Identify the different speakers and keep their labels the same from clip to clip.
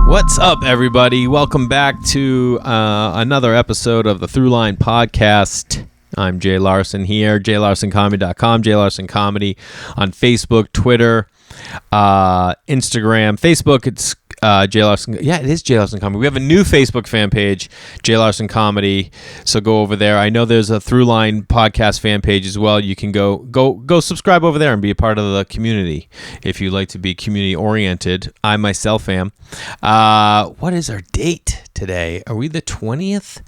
Speaker 1: What's up, everybody? Welcome back to another episode of the Thruline podcast. I'm Jay Larson here, jlarsoncomedy.com, Jay Larson Comedy on Facebook, Twitter, Instagram. Facebook, it's Jay Larson. Yeah, it is Jay Larson Comedy. We have a new Facebook fan page, Jay Larson Comedy. So go over there. I know there's a Thruline podcast fan page as well. You can go subscribe over there and be a part of the community if you like to be community oriented. I myself am. What is our date today? Are we the 20th?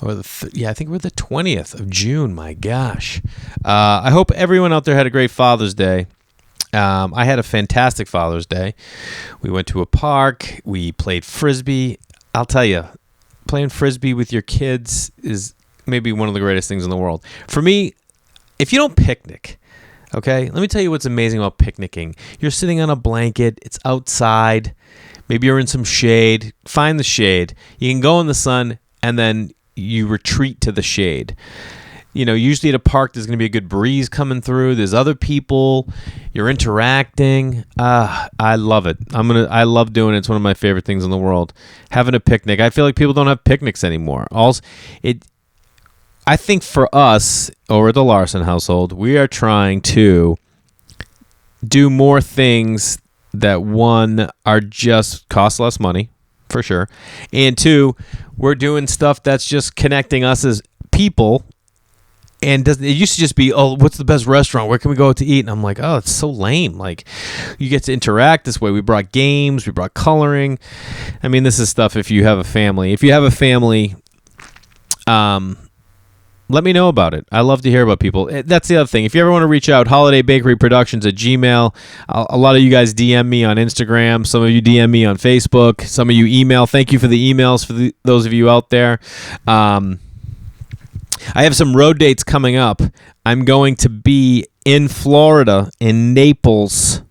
Speaker 1: I think we're the 20th of June. My gosh. I hope everyone out there had a great Father's Day. I had a fantastic Father's Day. We went to a park. We played Frisbee. I'll tell you, playing Frisbee with your kids is maybe one of the greatest things in the world. For me, if you don't picnic, okay, let me tell you what's amazing about picnicking. You're sitting on a blanket. It's outside. Maybe you're in some shade. Find the shade. You can go in the sun, and then you retreat to the shade. You know, usually at a park, there's going to be a good breeze coming through. There's other people. You're interacting. I love it. I love doing it. It's one of my favorite things in the world. Having a picnic. I feel like people don't have picnics anymore. I think for us, over at the Larson household, we are trying to do more things that, one, are just cost less money, for sure. And two, we're doing stuff that's just connecting us as people. And it used to just be, oh, what's the best restaurant? Where can we go to eat? And I'm like, oh, it's so lame. Like, you get to interact this way. We brought games. We brought coloring. I mean, this is stuff if you have a family. If you have a family, let me know about it. I love to hear about people. That's the other thing. If you ever want to reach out, Holiday Bakery Productions at Gmail. A lot of you guys DM me on Instagram. Some of you DM me on Facebook. Some of you email. Thank you for the emails for those of you out there. I have some road dates coming up. I'm going to be in Florida, in Naples,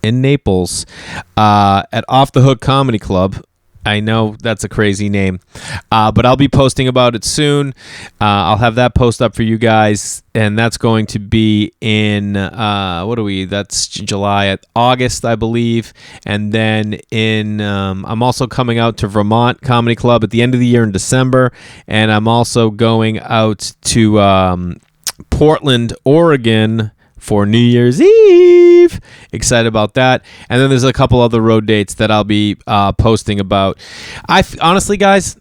Speaker 1: at Off the Hook Comedy Club. I know that's a crazy name, but I'll be posting about it soon. I'll have that post up for you guys, and that's going to be in, that's July, August, I believe. And then I'm also coming out to Vermont Comedy Club at the end of the year in December, and I'm also going out to Portland, Oregon, for New Year's Eve. Excited about that. And then there's a couple other road dates that I'll be posting about. Honestly, guys,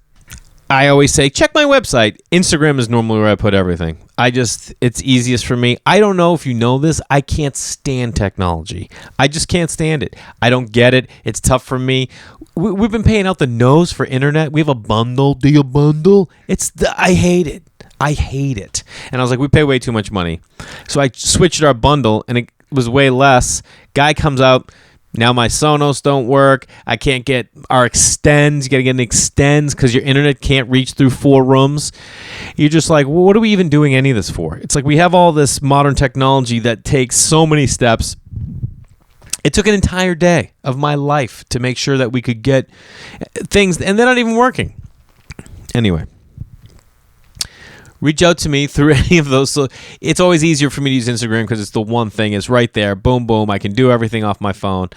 Speaker 1: I always say, check my website. Instagram is normally where I put everything. It's easiest for me. I don't know if you know this. I can't stand technology. I just can't stand it. I don't get it. It's tough for me. We've been paying out the nose for internet. We have a bundle. Do you bundle? I hate it. And I was like, we pay way too much money. So I switched our bundle, and it was way less. Guy comes out. Now my Sonos don't work. I can't get our extends. You got to get an extends because your internet can't reach through 4 rooms. You're just like, well, what are we even doing any of this for? It's like we have all this modern technology that takes so many steps. It took an entire day of my life to make sure that we could get things, and they're not even working. Anyway. Reach out to me through any of those. So it's always easier for me to use Instagram because it's the one thing. It's right there. Boom, boom. I can do everything off my phone.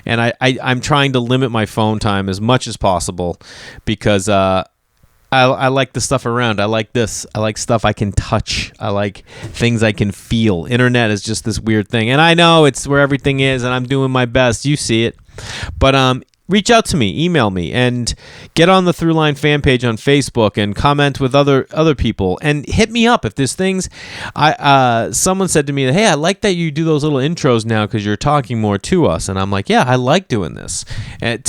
Speaker 1: And I'm trying to limit my phone time as much as possible because I like the stuff around. I like this. I like stuff I can touch. I like things I can feel. Internet is just this weird thing. And I know it's where everything is, and I'm doing my best. You see it. But reach out to me, email me, and get on the Thruline fan page on Facebook and comment with other people. And hit me up if there's things. Someone said to me, hey, I like that you do those little intros now because you're talking more to us. And I'm like, yeah, I like doing this. And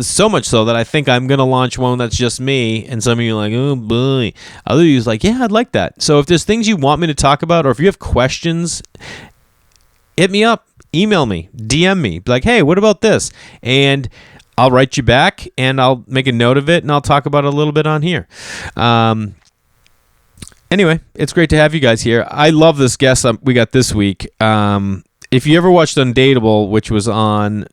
Speaker 1: so much so that I think I'm going to launch one that's just me. And some of you are like, oh, boy. Other of you is like, yeah, I'd like that. So if there's things you want me to talk about, or if you have questions, hit me up. Email me, DM me, be like, hey, what about this? And I'll write you back, and I'll make a note of it, and I'll talk about it a little bit on here. Anyway, it's great to have you guys here. I love this guest we got this week. If you ever watched Undateable, which was on,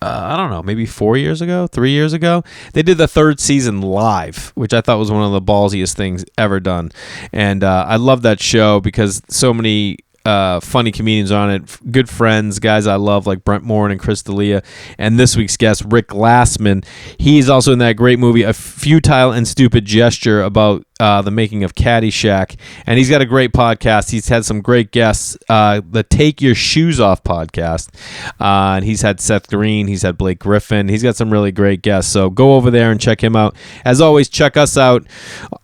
Speaker 1: I don't know, maybe 3 years ago, they did the 3rd season live, which I thought was one of the ballsiest things ever done. And I love that show because so many funny comedians on it, good friends, guys I love like Brent Moore and Chris D'Elia. And this week's guest, Rick Glassman, he's also in that great movie, A Futile and Stupid Gesture, about the making of Caddyshack. And he's got a great podcast. He's had some great guests, the Take Your Shoes Off podcast. And he's had Seth Green. He's had Blake Griffin. He's got some really great guests. So go over there and check him out. As always, check us out,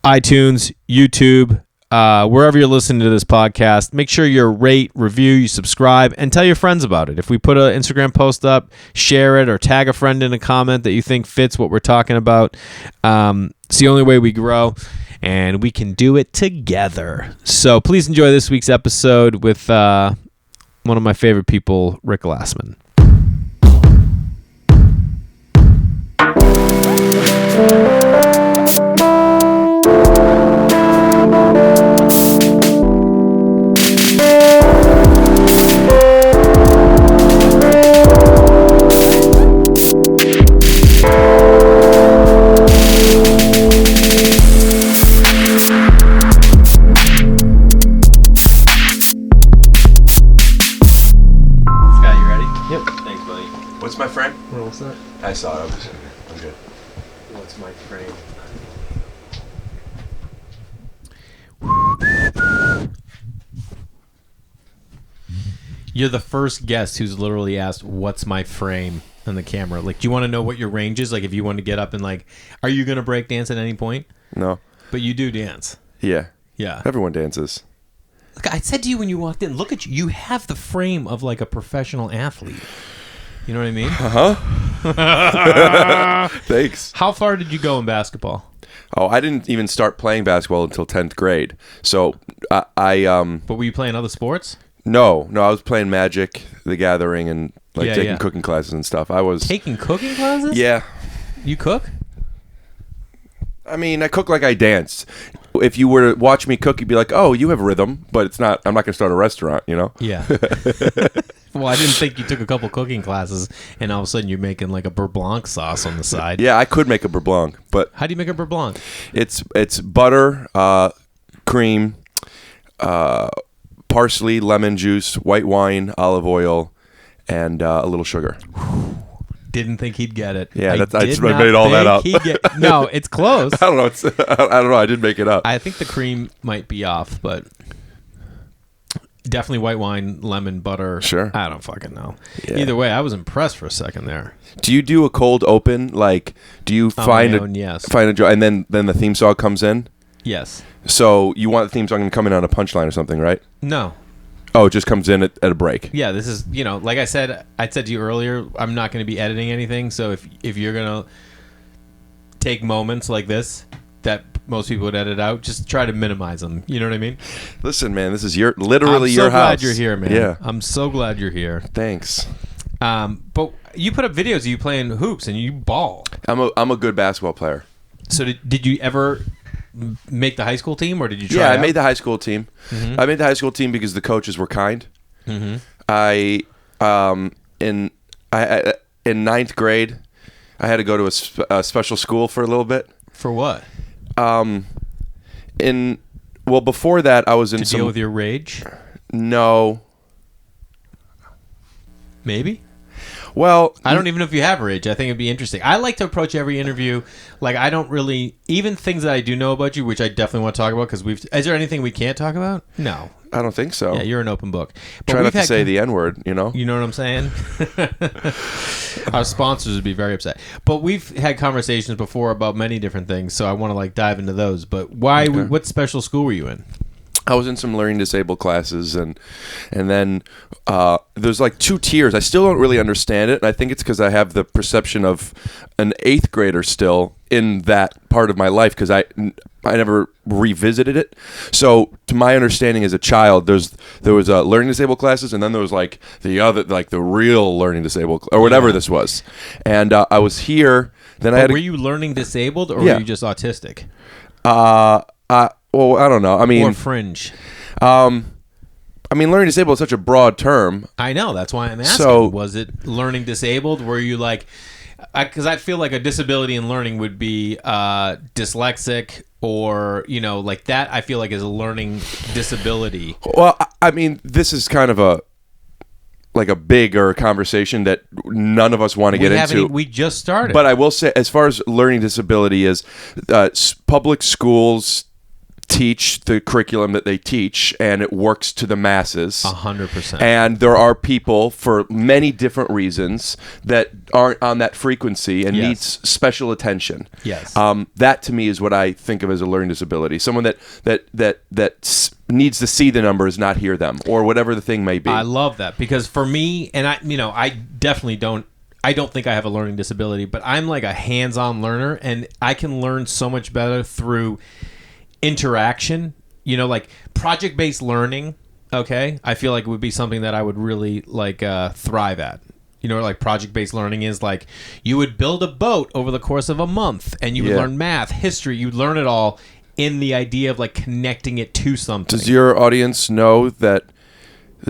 Speaker 1: iTunes, YouTube, wherever you're listening to this podcast. Make sure you rate, review, you subscribe, and tell your friends about it. If we put an Instagram post up, share it or tag a friend in a comment that you think fits what we're talking about. It's the only way we grow, and we can do it together. So please enjoy this week's episode with one of my favorite people, Rick Glassman.
Speaker 2: What's my frame?
Speaker 1: Well, what's that?
Speaker 2: I saw it. I'm good.
Speaker 1: What's my frame? You're the first guest who's literally asked, "What's my frame?" on the camera. Like, do you want to know what your range is? Like, if you want to get up and like, are you gonna break dance at any point?
Speaker 2: No.
Speaker 1: But you do dance.
Speaker 2: Yeah.
Speaker 1: Yeah.
Speaker 2: Everyone dances.
Speaker 1: Look, I said to you when you walked in, look at you. You have the frame of like a professional athlete. You know what I mean?
Speaker 2: Uh-huh. Thanks.
Speaker 1: How far did you go in basketball?
Speaker 2: Oh, I didn't even start playing basketball until 10th grade. So
Speaker 1: But were you playing other sports?
Speaker 2: No, I was playing Magic, The Gathering, and like taking cooking classes and stuff. I was
Speaker 1: taking cooking classes?
Speaker 2: Yeah.
Speaker 1: You cook?
Speaker 2: I mean, I cook like I dance. If you were to watch me cook, you'd be like, "Oh, you have rhythm," but it's not. I'm not going to start a restaurant, you know?
Speaker 1: Yeah. Well, I didn't think you took a couple cooking classes and all of a sudden you're making like a beurre blanc sauce on the side.
Speaker 2: Yeah, I could make a beurre blanc, but
Speaker 1: how do you make a beurre blanc?
Speaker 2: It's butter, cream, parsley, lemon juice, white wine, olive oil, and a little sugar.
Speaker 1: Didn't think he'd get it.
Speaker 2: Yeah, I made all that up.
Speaker 1: No, it's close.
Speaker 2: I don't know. I don't know. I didn't make it up.
Speaker 1: I think the cream might be off, but definitely white wine, lemon, butter.
Speaker 2: Sure.
Speaker 1: I don't fucking know.
Speaker 2: Yeah.
Speaker 1: Either way, I was impressed for a second there.
Speaker 2: Do you do a cold open? Like, do you find a joy, and then the theme song comes in?
Speaker 1: Yes.
Speaker 2: So you want the theme song to come in on a punchline or something, right?
Speaker 1: No.
Speaker 2: Oh, it just comes in at a break.
Speaker 1: Yeah, this is, like I said to you earlier, I'm not going to be editing anything. So if you're going to take moments like this that most people would edit out, just try to minimize them. You know what I mean?
Speaker 2: Listen, man, this is literally your house.
Speaker 1: I'm so glad you're here, man.
Speaker 2: Yeah.
Speaker 1: I'm so glad you're here.
Speaker 2: Thanks.
Speaker 1: But you put up videos of you playing hoops and you ball.
Speaker 2: I'm a good basketball player.
Speaker 1: So did you ever make the high school team, or did you try
Speaker 2: Yeah,
Speaker 1: out?
Speaker 2: I made the high school team.
Speaker 1: Mm-hmm.
Speaker 2: I made the high school team because the coaches were kind.
Speaker 1: Mm-hmm.
Speaker 2: In ninth grade, I had to go to a special school for a little bit.
Speaker 1: For what?
Speaker 2: Before that, I was in
Speaker 1: to deal with your rage.
Speaker 2: No.
Speaker 1: Maybe.
Speaker 2: Well,
Speaker 1: I don't even know if you have rage. I think it'd be interesting. I like to approach every interview like I don't really, even things that I do know about you, which I definitely want to talk about, because is there anything we can't talk about? No.
Speaker 2: I don't think so.
Speaker 1: Yeah, you're an open book. But
Speaker 2: try not to say the N-word, You know what I'm saying?
Speaker 1: Our sponsors would be very upset. But we've had conversations before about many different things, so I want to dive into those. But why? Okay. What special school were you in?
Speaker 2: I was in some learning disabled classes, and then there's 2 tiers. I still don't really understand it, and I think it's because I have the perception of an 8th grader still in that part of my life, because I never revisited it. So to my understanding as a child, there was learning disabled classes, and then there was the other, the real learning disabled, or whatever this was. And I was here. Then were
Speaker 1: you learning disabled, or were you just autistic?
Speaker 2: Well, I don't know. I mean,
Speaker 1: or fringe.
Speaker 2: Learning disabled is such a broad term.
Speaker 1: I know. That's why I'm asking. So, was it learning disabled? Were you because I feel like a disability in learning would be dyslexic or, like that. I feel like is a learning disability.
Speaker 2: Well, I mean, this is kind of a bigger conversation that none of us want to get into.
Speaker 1: We just started.
Speaker 2: But I will say, as far as learning disability is, public schools teach the curriculum that they teach, and it works to the masses
Speaker 1: 100%.
Speaker 2: And there are people for many different reasons that aren't on that frequency and needs special attention.
Speaker 1: Yes.
Speaker 2: That to me is what I think of as a learning disability. Someone that needs to see the numbers, not hear them, or whatever the thing may be.
Speaker 1: I love that, because for me, and I definitely don't think I have a learning disability, but I'm like a hands-on learner, and I can learn so much better through interaction, like project-based learning. Okay, I feel like it would be something that I would really like thrive at. Like project-based learning is like you would build a boat over the course of a month, and you would learn math, history, you'd learn it all in the idea of like connecting it to something.
Speaker 2: Does your audience know that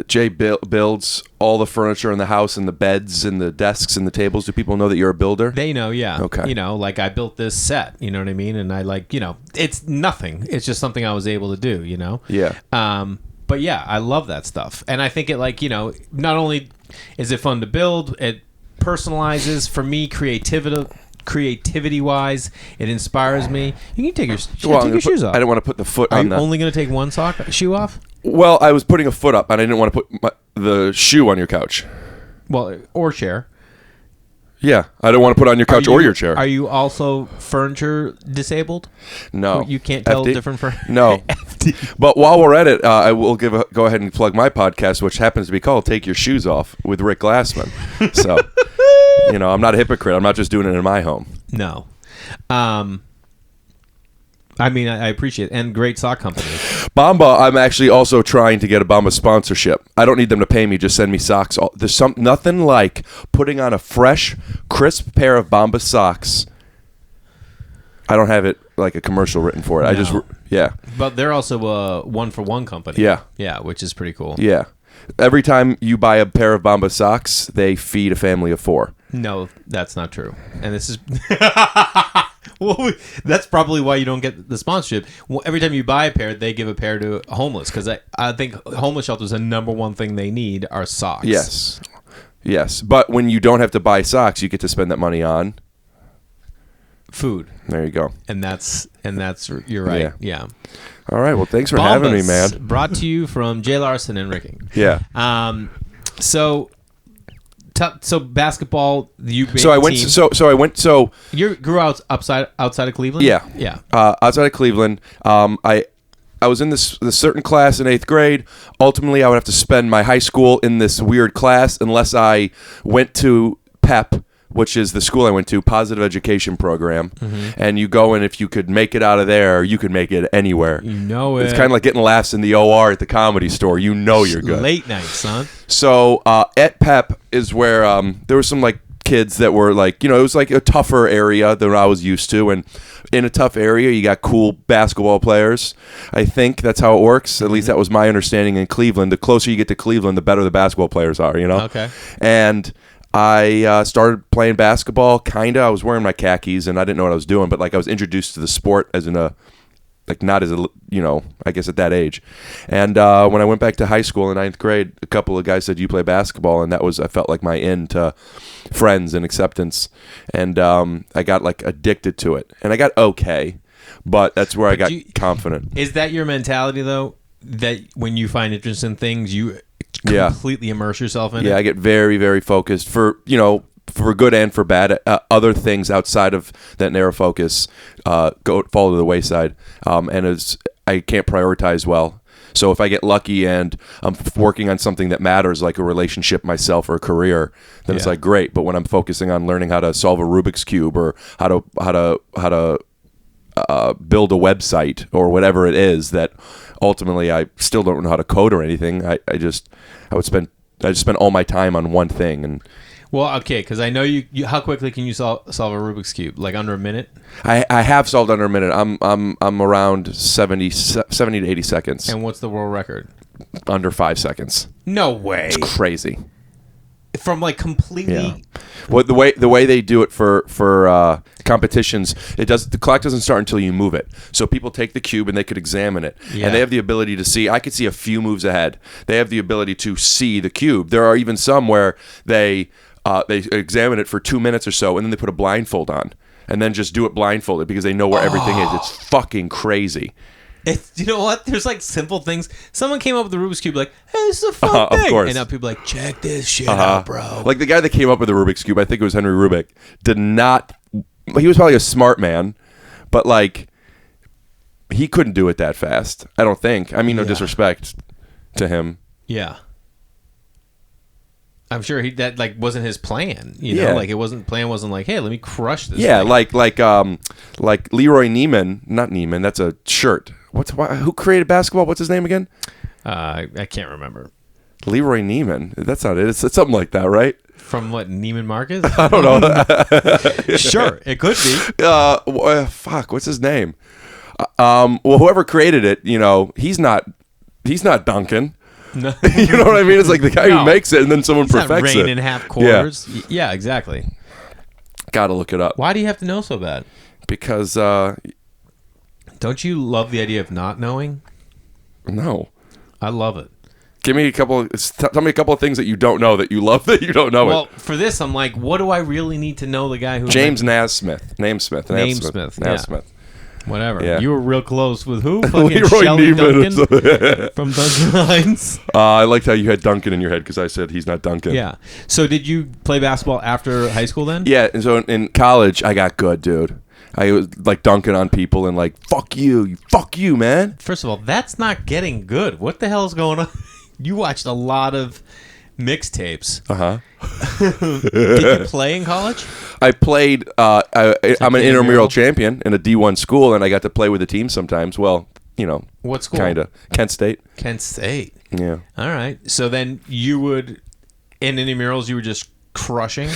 Speaker 2: Jay builds all the furniture in the house, and the beds and the desks and the tables? Do people know that you're a builder?
Speaker 1: They know, yeah.
Speaker 2: Okay.
Speaker 1: Like I built this set, you know what I mean? And I it's nothing. It's just something I was able to do,
Speaker 2: Yeah.
Speaker 1: But yeah, I love that stuff. And I think it not only is it fun to build, it personalizes for me creativity wise, it inspires me. You can take your shoes off.
Speaker 2: I didn't want to put the foot
Speaker 1: Are
Speaker 2: on
Speaker 1: you
Speaker 2: that.
Speaker 1: only going to take one shoe off?
Speaker 2: Well, I was putting a foot up, and I didn't want to put the shoe on your couch.
Speaker 1: Well, or chair.
Speaker 2: Yeah, I don't want to put on your couch or your chair.
Speaker 1: Are you also furniture disabled?
Speaker 2: No.
Speaker 1: You can't tell
Speaker 2: FD?
Speaker 1: different furniture?
Speaker 2: No. But while we're at it, I will go ahead and plug my podcast, which happens to be called Take Your Shoes Off with Rick Glassman. So, I'm not a hypocrite. I'm not just doing it in my home.
Speaker 1: No. I mean, I appreciate it. And great sock company.
Speaker 2: Bamba, I'm actually also trying to get a Bamba sponsorship. I don't need them to pay me. Just send me socks. There's nothing like putting on a fresh, crisp pair of Bamba socks. I don't have it like a commercial written for it.
Speaker 1: No.
Speaker 2: Yeah.
Speaker 1: But they're also a one-for-one company.
Speaker 2: Yeah.
Speaker 1: Yeah, which is pretty cool.
Speaker 2: Yeah. Every time you buy a pair of Bamba socks, they feed a family of 4.
Speaker 1: No, that's not true. And this is... Well, that's probably why you don't get the sponsorship. Well, every time you buy a pair, they give a pair to homeless, because I think homeless shelters, the number one thing they need are socks.
Speaker 2: Yes. But when you don't have to buy socks, you get to spend that money on
Speaker 1: food.
Speaker 2: There you go.
Speaker 1: And that's you're right. Yeah.
Speaker 2: All right. Well, thanks for having me, man.
Speaker 1: Brought to you from Jay Larson and Rick.
Speaker 2: Yeah.
Speaker 1: So basketball, you made
Speaker 2: So I went.
Speaker 1: team.
Speaker 2: So I went. So
Speaker 1: you grew out outside of Cleveland.
Speaker 2: Yeah. Outside of Cleveland, I was in this certain class in 8th grade. Ultimately, I would have to spend my high school in this weird class unless I went to PEP, which is the school I went to, Positive Education Program. Mm-hmm. And you go in, if you could make it out of there, you could make it anywhere.
Speaker 1: It's
Speaker 2: kind of like getting laughs in the OR at the Comedy Store. You're good.
Speaker 1: Late night, son.
Speaker 2: So at PEP is where there were some like kids that were like, it was like a tougher area than I was used to. And in a tough area, you got cool basketball players. I think that's how it works. At least that was my understanding in Cleveland. The closer you get to Cleveland, the better the basketball players are,
Speaker 1: Okay.
Speaker 2: And I started playing basketball, kind of. I was wearing my khakis, and I didn't know what I was doing, but like I was introduced to the sport as not as a, I guess at that age. And when I went back to high school in 9th grade, a couple of guys said, "You play basketball?" And I felt like my in to friends and acceptance. And I got like addicted to it. And I got okay, but that's where I got confident.
Speaker 1: Is that your mentality, though, that when you find interest in things, you completely immerse yourself in it?
Speaker 2: Yeah, I get very, very focused for good and for bad. Other things outside of that narrow focus fall to the wayside, and I can't prioritize well. So if I get lucky and I'm working on something that matters, like a relationship, myself, or a career, then it's like great. But when I'm focusing on learning how to solve a Rubik's cube or how to build a website or whatever it is that ultimately I still don't know how to code or anything, I just spend all my time on one thing. And
Speaker 1: well, okay, because I know you. How quickly can you solve a Rubik's cube? Like under a minute?
Speaker 2: I have solved under a minute. I'm around 70 to 80 seconds.
Speaker 1: And what's the world record?
Speaker 2: Under 5 seconds.
Speaker 1: No way.
Speaker 2: It's crazy.
Speaker 1: from like completely.
Speaker 2: Yeah. Well, the way they do it for competitions, the clock doesn't start until you move it. So people take the cube and they could examine it, and they have the ability to see. I could see a few moves ahead. They have the ability to see the cube. There are even some where they examine it for 2 minutes or so, and then they put a blindfold on, and then just do it blindfolded because they know where everything is. It's fucking crazy.
Speaker 1: You know what? There's like simple things. Someone came up with the Rubik's Cube like, hey, this is a fun thing.
Speaker 2: Of course.
Speaker 1: And now people are like, check this shit out, bro.
Speaker 2: Like the guy that came up with the Rubik's Cube, I think it was Henry Rubik, he was probably a smart man, but like he couldn't do it that fast. I don't think. I mean, no disrespect to him.
Speaker 1: Yeah. I'm sure that like wasn't his plan, you know. Like plan wasn't like, hey, let me crush this.
Speaker 2: Yeah,
Speaker 1: thing.
Speaker 2: like Leroy Neiman, not Neiman. That's a shirt. Who created basketball? What's his name again?
Speaker 1: I can't remember.
Speaker 2: Leroy Neiman. That's not it. It's something like that, right?
Speaker 1: From what, Neiman Marcus?
Speaker 2: I don't know.
Speaker 1: Sure, it could be.
Speaker 2: Fuck. What's his name? Well, whoever created it, you know, he's not Duncan.
Speaker 1: No.
Speaker 2: You know what I mean? It's like the guy who makes it and then someone perfects it.
Speaker 1: Rain in half quarters. Yeah, exactly.
Speaker 2: Gotta look it up.
Speaker 1: Why do you have to know so bad?
Speaker 2: Because
Speaker 1: don't you love the idea of not knowing?
Speaker 2: No.
Speaker 1: I love it.
Speaker 2: Tell me a couple of things that you don't know that you love that you don't know.
Speaker 1: Well, for this, I'm like, what do I really need to know the guy who...
Speaker 2: James Naismith. Naismith.
Speaker 1: Whatever.
Speaker 2: Yeah.
Speaker 1: You were real close with who? Fucking
Speaker 2: Leroy
Speaker 1: Shelley
Speaker 2: Neiman.
Speaker 1: Duncan from Duncan Lines.
Speaker 2: I liked how you had Duncan in your head because I said he's not Duncan.
Speaker 1: Yeah. So did you play basketball after high school then?
Speaker 2: Yeah. And so in college, I got good, dude. I was like dunking on people and like, fuck you, man.
Speaker 1: First of all, that's not getting good. What the hell is going on? You watched a lot of mixtapes. Did you play in college?
Speaker 2: I played. I'm an intramural champion in a D1 school, and I got to play with the team sometimes. Well, you know,
Speaker 1: what school?
Speaker 2: Kinda Kent State.
Speaker 1: Kent State.
Speaker 2: Yeah.
Speaker 1: All right. So then you would in intramurals, you were just crushing.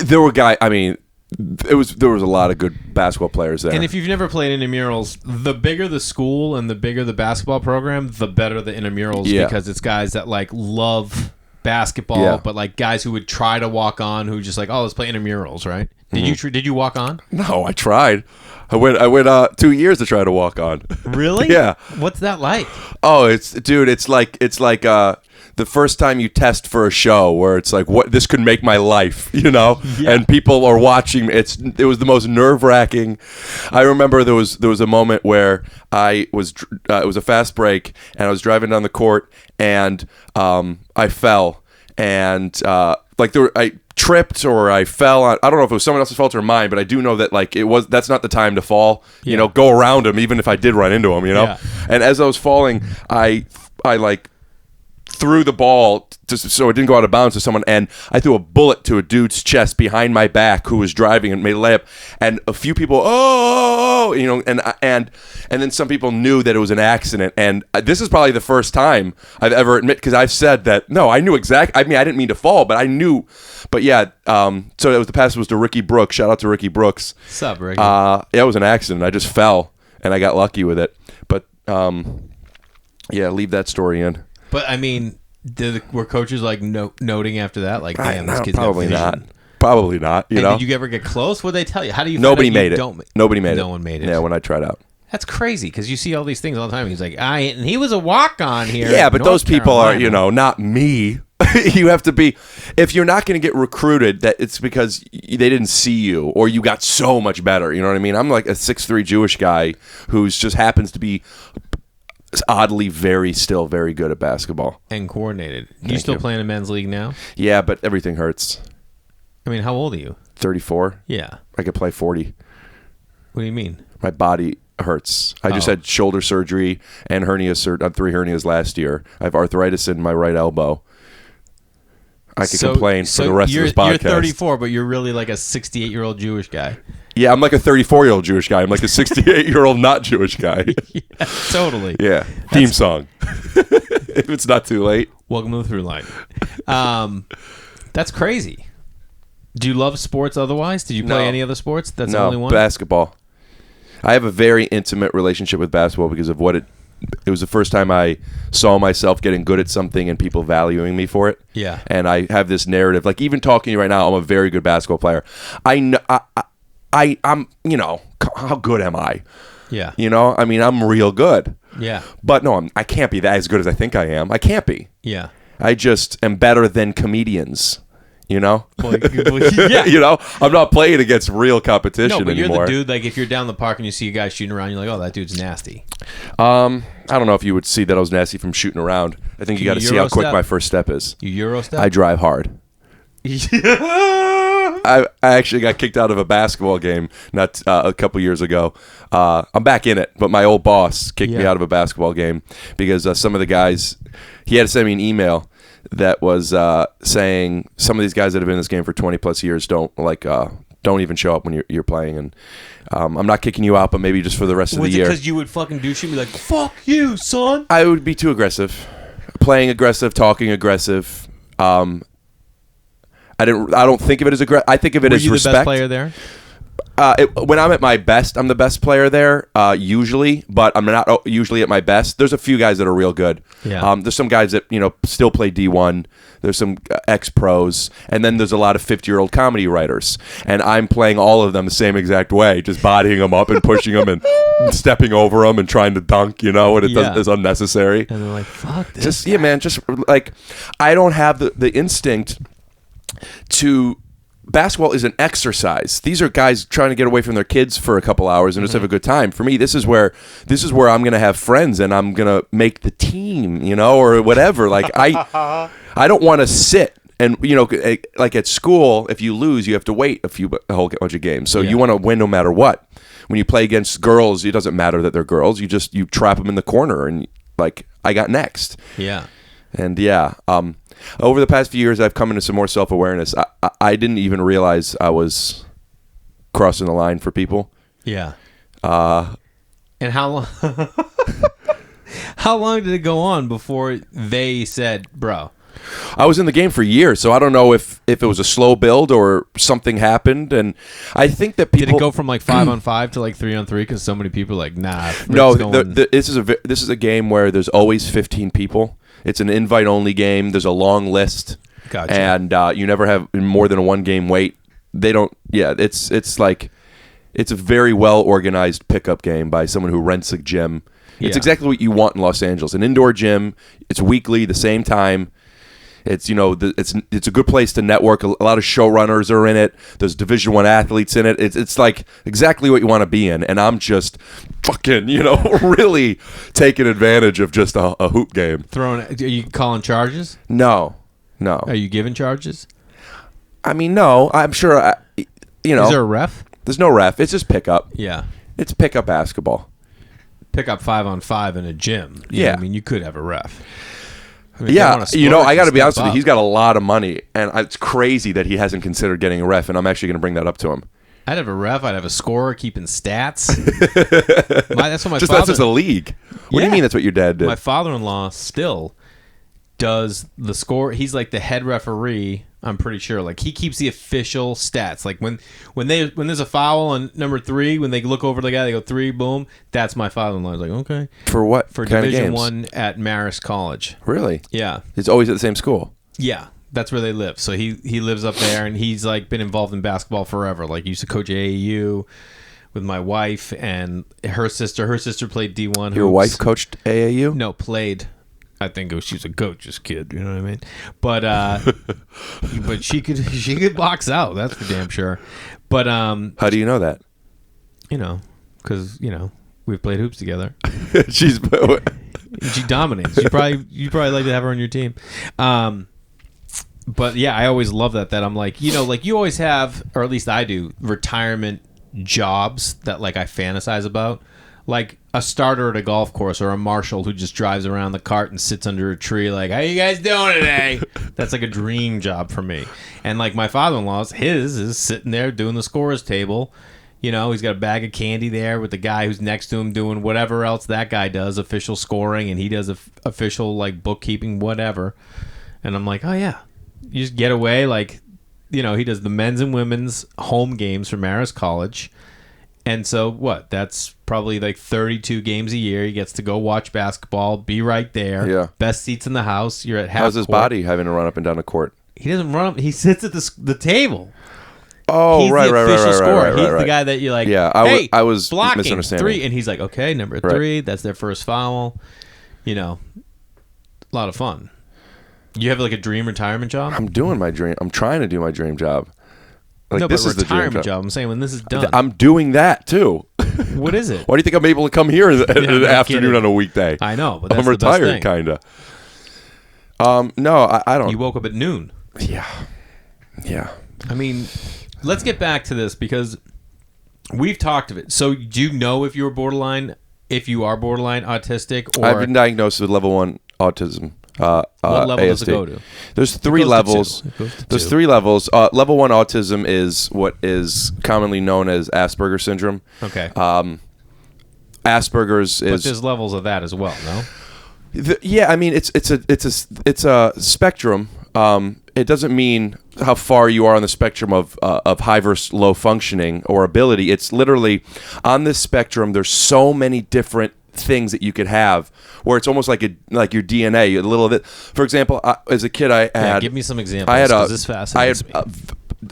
Speaker 2: There were guys. I mean, there was a lot of good basketball players there.
Speaker 1: And if you've never played intramurals, the bigger the school and the bigger the basketball program, the better the intramurals because it's guys that like love basketball, but like guys who would try to walk on, who just like, oh, let's play intramurals, right? Did you walk on?
Speaker 2: No, I tried. I went 2 years to try to walk on.
Speaker 1: Really?
Speaker 2: Yeah.
Speaker 1: What's that like?
Speaker 2: Oh, it's like the first time you test for a show where it's like, what, this could make my life, you know? Yeah. And people are watching. It was the most nerve-wracking. I remember there was a moment where it was a fast break and I was driving down the court and I fell and I tripped or I fell on, I don't know if it was someone else's fault or mine, but I do know that like that's not the time to fall. You know, go around him even if I did run into him, you know? Yeah. And as I was falling, I like threw the ball so it didn't go out of bounds to someone, and I threw a bullet to a dude's chest behind my back who was driving and made a layup, and a few people you know, and then some people knew that it was an accident, and this is probably the first time I've ever admit, because I've said that no, I knew exactly. I mean, I didn't mean to fall, but I knew. But yeah, so the pass was to Ricky Brooks. Shout out to Ricky Brooks.
Speaker 1: What's up, Ricky?
Speaker 2: It was an accident. I just fell and I got lucky with it. But yeah, leave that story in.
Speaker 1: But I mean, were coaches like noting after that, like, damn, this kid's
Speaker 2: probably
Speaker 1: got vision?
Speaker 2: not. Probably not. You know?
Speaker 1: Did you ever get close? What did they tell you? How do you?
Speaker 2: Nobody made it. Nobody made it.
Speaker 1: No one made it.
Speaker 2: Yeah, when I tried out.
Speaker 1: That's crazy because you see all these things all the time. He's like, and he was a walk-on here.
Speaker 2: Yeah, but those people are, you know, not me. You have to be. If you're not going to get recruited, that it's because they didn't see you or you got so much better. You know what I mean? I'm like a 6'3" Jewish guy who's just happens to be oddly still very good at basketball
Speaker 1: and coordinated. You still playing in men's league now?
Speaker 2: Yeah, but everything hurts.
Speaker 1: I mean, how old are you?
Speaker 2: 34.
Speaker 1: Yeah,
Speaker 2: I could play 40.
Speaker 1: What do you mean?
Speaker 2: My body hurts. I just had shoulder surgery and hernia 3 hernias last year. I have arthritis in my right elbow. I could complain for the rest of this podcast.
Speaker 1: You're 34, but you're really like a 68-year-old Jewish guy.
Speaker 2: Yeah, I'm like a 34-year-old Jewish guy. I'm like a 68-year-old not Jewish guy.
Speaker 1: Yeah, totally.
Speaker 2: Yeah. Theme song. If it's not too late.
Speaker 1: Welcome to the Thruline. That's crazy. Do you love sports otherwise? Did you play any other sports? That's the only one?
Speaker 2: Basketball. I have a very intimate relationship with basketball because of what it it was the first time I saw myself getting good at something and people valuing me for it.
Speaker 1: Yeah.
Speaker 2: And I have this narrative, like even talking to you right now, I'm a very good basketball player. I'm how good am I?
Speaker 1: Yeah.
Speaker 2: I mean, I'm real good.
Speaker 1: Yeah.
Speaker 2: But no, I can't be that as good as I think I am. I can't be.
Speaker 1: Yeah.
Speaker 2: I just am better than comedians.
Speaker 1: Well, yeah.
Speaker 2: I'm not playing against real competition
Speaker 1: No, but
Speaker 2: anymore.
Speaker 1: you're the dude, like, if you're down the park and you see a guy shooting around, you're like, oh, that dude's nasty.
Speaker 2: I don't know if you would see that I was nasty from shooting around. I think you got to see how quick my first step is.
Speaker 1: You Euro step?
Speaker 2: I drive hard. I actually got kicked out of a basketball game not a couple years ago. I'm back in it, but my old boss kicked me out of a basketball game because some of the guys, he had to send me an email that was saying some of these guys that have been in this game for 20 plus years don't even show up when you're playing, and I'm not kicking you out, but maybe just for the rest of the year.
Speaker 1: Was it because you would fucking do shit and be like, fuck you, son?
Speaker 2: I would be too aggressive, playing aggressive, talking aggressive. I don't think of it as aggressive. I think of it as respect.
Speaker 1: Were you the best player there?
Speaker 2: When I'm at my best, I'm the best player there, usually, but I'm not usually at my best. There's a few guys that are real good.
Speaker 1: Yeah.
Speaker 2: There's some guys that, still play D1. There's some ex-pros, and then there's a lot of 50-year-old comedy writers, and I'm playing all of them the same exact way, just bodying them up and pushing them and stepping over them and trying to dunk, and it's unnecessary.
Speaker 1: And they're like, fuck this.
Speaker 2: Just, man, just like, I don't have the instinct to... Basketball is an exercise. These are guys trying to get away from their kids for a couple hours and just have a good time. For me, this is where I'm going to have friends and I'm going to make the team, or whatever. Like I don't want to sit and like at school, if you lose, you have to wait a whole bunch of games. So you want to win no matter what. When you play against girls, it doesn't matter that they're girls. You trap them in the corner and like I got next.
Speaker 1: Yeah.
Speaker 2: And over the past few years, I've come into some more self-awareness. I didn't even realize I was crossing the line for people.
Speaker 1: Yeah. And how long? How long did it go on before they said, "Bro"?
Speaker 2: I was in the game for years, so I don't know if it was a slow build or something happened. And I think that people
Speaker 1: did it go from like 5-on-5 to like 3-on-3 because so many people are like, nah.
Speaker 2: No, this is a game where there's always 15 people. It's an invite-only game. There's a long list,
Speaker 1: gotcha.
Speaker 2: And you never have more than a one-game wait. They don't. Yeah, it's a very well-organized pickup game by someone who rents a gym. It's exactly what you want in Los Angeles. An indoor gym. It's weekly, the same time. It's it's a good place to network. A lot of showrunners are in it. There's Division I athletes in it. It's like exactly what you want to be in. And I'm just fucking really taking advantage of just a hoop game.
Speaker 1: Are you calling charges?
Speaker 2: No.
Speaker 1: Are you giving charges?
Speaker 2: I mean, no. I'm sure. Is
Speaker 1: there a ref?
Speaker 2: There's no ref. It's just pickup.
Speaker 1: Yeah.
Speaker 2: It's pickup basketball.
Speaker 1: Pick up 5-on-5 in a gym.
Speaker 2: Yeah.
Speaker 1: I mean, you could have a ref. I mean,
Speaker 2: I got to be honest with you. He's got a lot of money, and it's crazy that he hasn't considered getting a ref, and I'm actually going to bring that up to him.
Speaker 1: I'd have a ref. I'd have a scorer keeping stats. That's what my
Speaker 2: that's just a league. What do you mean that's what your dad did?
Speaker 1: My father-in-law still does the score. He's like the head referee. I'm pretty sure. Like he keeps the official stats. Like when there's a foul on number 3, when they look over the guy, they go 3, boom. That's my father-in-law. He's like, okay.
Speaker 2: For what?
Speaker 1: For
Speaker 2: kind
Speaker 1: Division
Speaker 2: of games?
Speaker 1: I at Marist College.
Speaker 2: Really?
Speaker 1: Yeah.
Speaker 2: He's always at the same school.
Speaker 1: Yeah. That's where they live. So he lives up there, and he's like been involved in basketball forever. Like he used to coach AAU with my wife and her sister. Her sister played D1.
Speaker 2: Your wife coached AAU?
Speaker 1: No, played. I think she was a coach's kid. You know what I mean? But but she could box out. That's for damn sure. But
Speaker 2: how do you know that?
Speaker 1: Because we've played hoops together.
Speaker 2: She
Speaker 1: dominates. You probably like to have her on your team. But yeah, I always love that I'm like, like you always have, or at least I do, retirement jobs that like I fantasize about. Like a starter at a golf course or a marshal who just drives around the cart and sits under a tree like, how you guys doing today? That's like a dream job for me. And like my father-in-law's, his is sitting there doing the scorer's table. He's got a bag of candy there with the guy who's next to him doing whatever else that guy does, official scoring, and he does official like bookkeeping, whatever. And I'm like, oh yeah. You just get away, like, he does the men's and women's home games for Marist College. And so what? That's probably like 32 games a year. He gets to go watch basketball, be right there.
Speaker 2: Yeah.
Speaker 1: Best seats in the house. You're at half
Speaker 2: How's his
Speaker 1: court.
Speaker 2: body having to run up and down the court?
Speaker 1: He doesn't run up. He sits at the table.
Speaker 2: Oh,
Speaker 1: he's
Speaker 2: right,
Speaker 1: the
Speaker 2: right,
Speaker 1: official
Speaker 2: right,
Speaker 1: scorer.
Speaker 2: right, right,
Speaker 1: He's
Speaker 2: right.
Speaker 1: the guy that you're like,
Speaker 2: Yeah,
Speaker 1: hey,
Speaker 2: I was
Speaker 1: blocking
Speaker 2: misunderstanding.
Speaker 1: 3, and he's like, okay, number 3. That's their first foul. You know, a lot of fun. You have like a dream retirement job?
Speaker 2: I'm doing my dream. I'm trying to do my dream job. Like,
Speaker 1: No,
Speaker 2: this
Speaker 1: but
Speaker 2: is the dream
Speaker 1: retirement job. I'm saying when this is done.
Speaker 2: I'm doing that too.
Speaker 1: What is it?
Speaker 2: Why do you think I'm able to come here in the
Speaker 1: no
Speaker 2: afternoon
Speaker 1: kidding.
Speaker 2: on a weekday?
Speaker 1: I know, but that's
Speaker 2: I'm
Speaker 1: the best
Speaker 2: retired,
Speaker 1: thing.
Speaker 2: kind of. No, I don't.
Speaker 1: You woke up at noon.
Speaker 2: Yeah.
Speaker 1: I mean, let's get back to this because we've talked of it. So do you know if you are borderline autistic? Or
Speaker 2: I've been diagnosed with level 1 autism.
Speaker 1: what level does it
Speaker 2: ASD.
Speaker 1: go to?
Speaker 2: There's 3 levels. There's 3 levels. Level 1 autism is what is commonly known as Asperger's syndrome.
Speaker 1: Okay.
Speaker 2: Asperger's
Speaker 1: But
Speaker 2: is
Speaker 1: there's levels of that as well, no?
Speaker 2: yeah. I mean, it's a spectrum. It doesn't mean how far you are on the spectrum of high versus low functioning or ability. It's literally on this spectrum. There's so many different things that you could have where it's almost like your DNA a little bit. For example, as a kid, I had
Speaker 1: give me some examples. This fascinates me.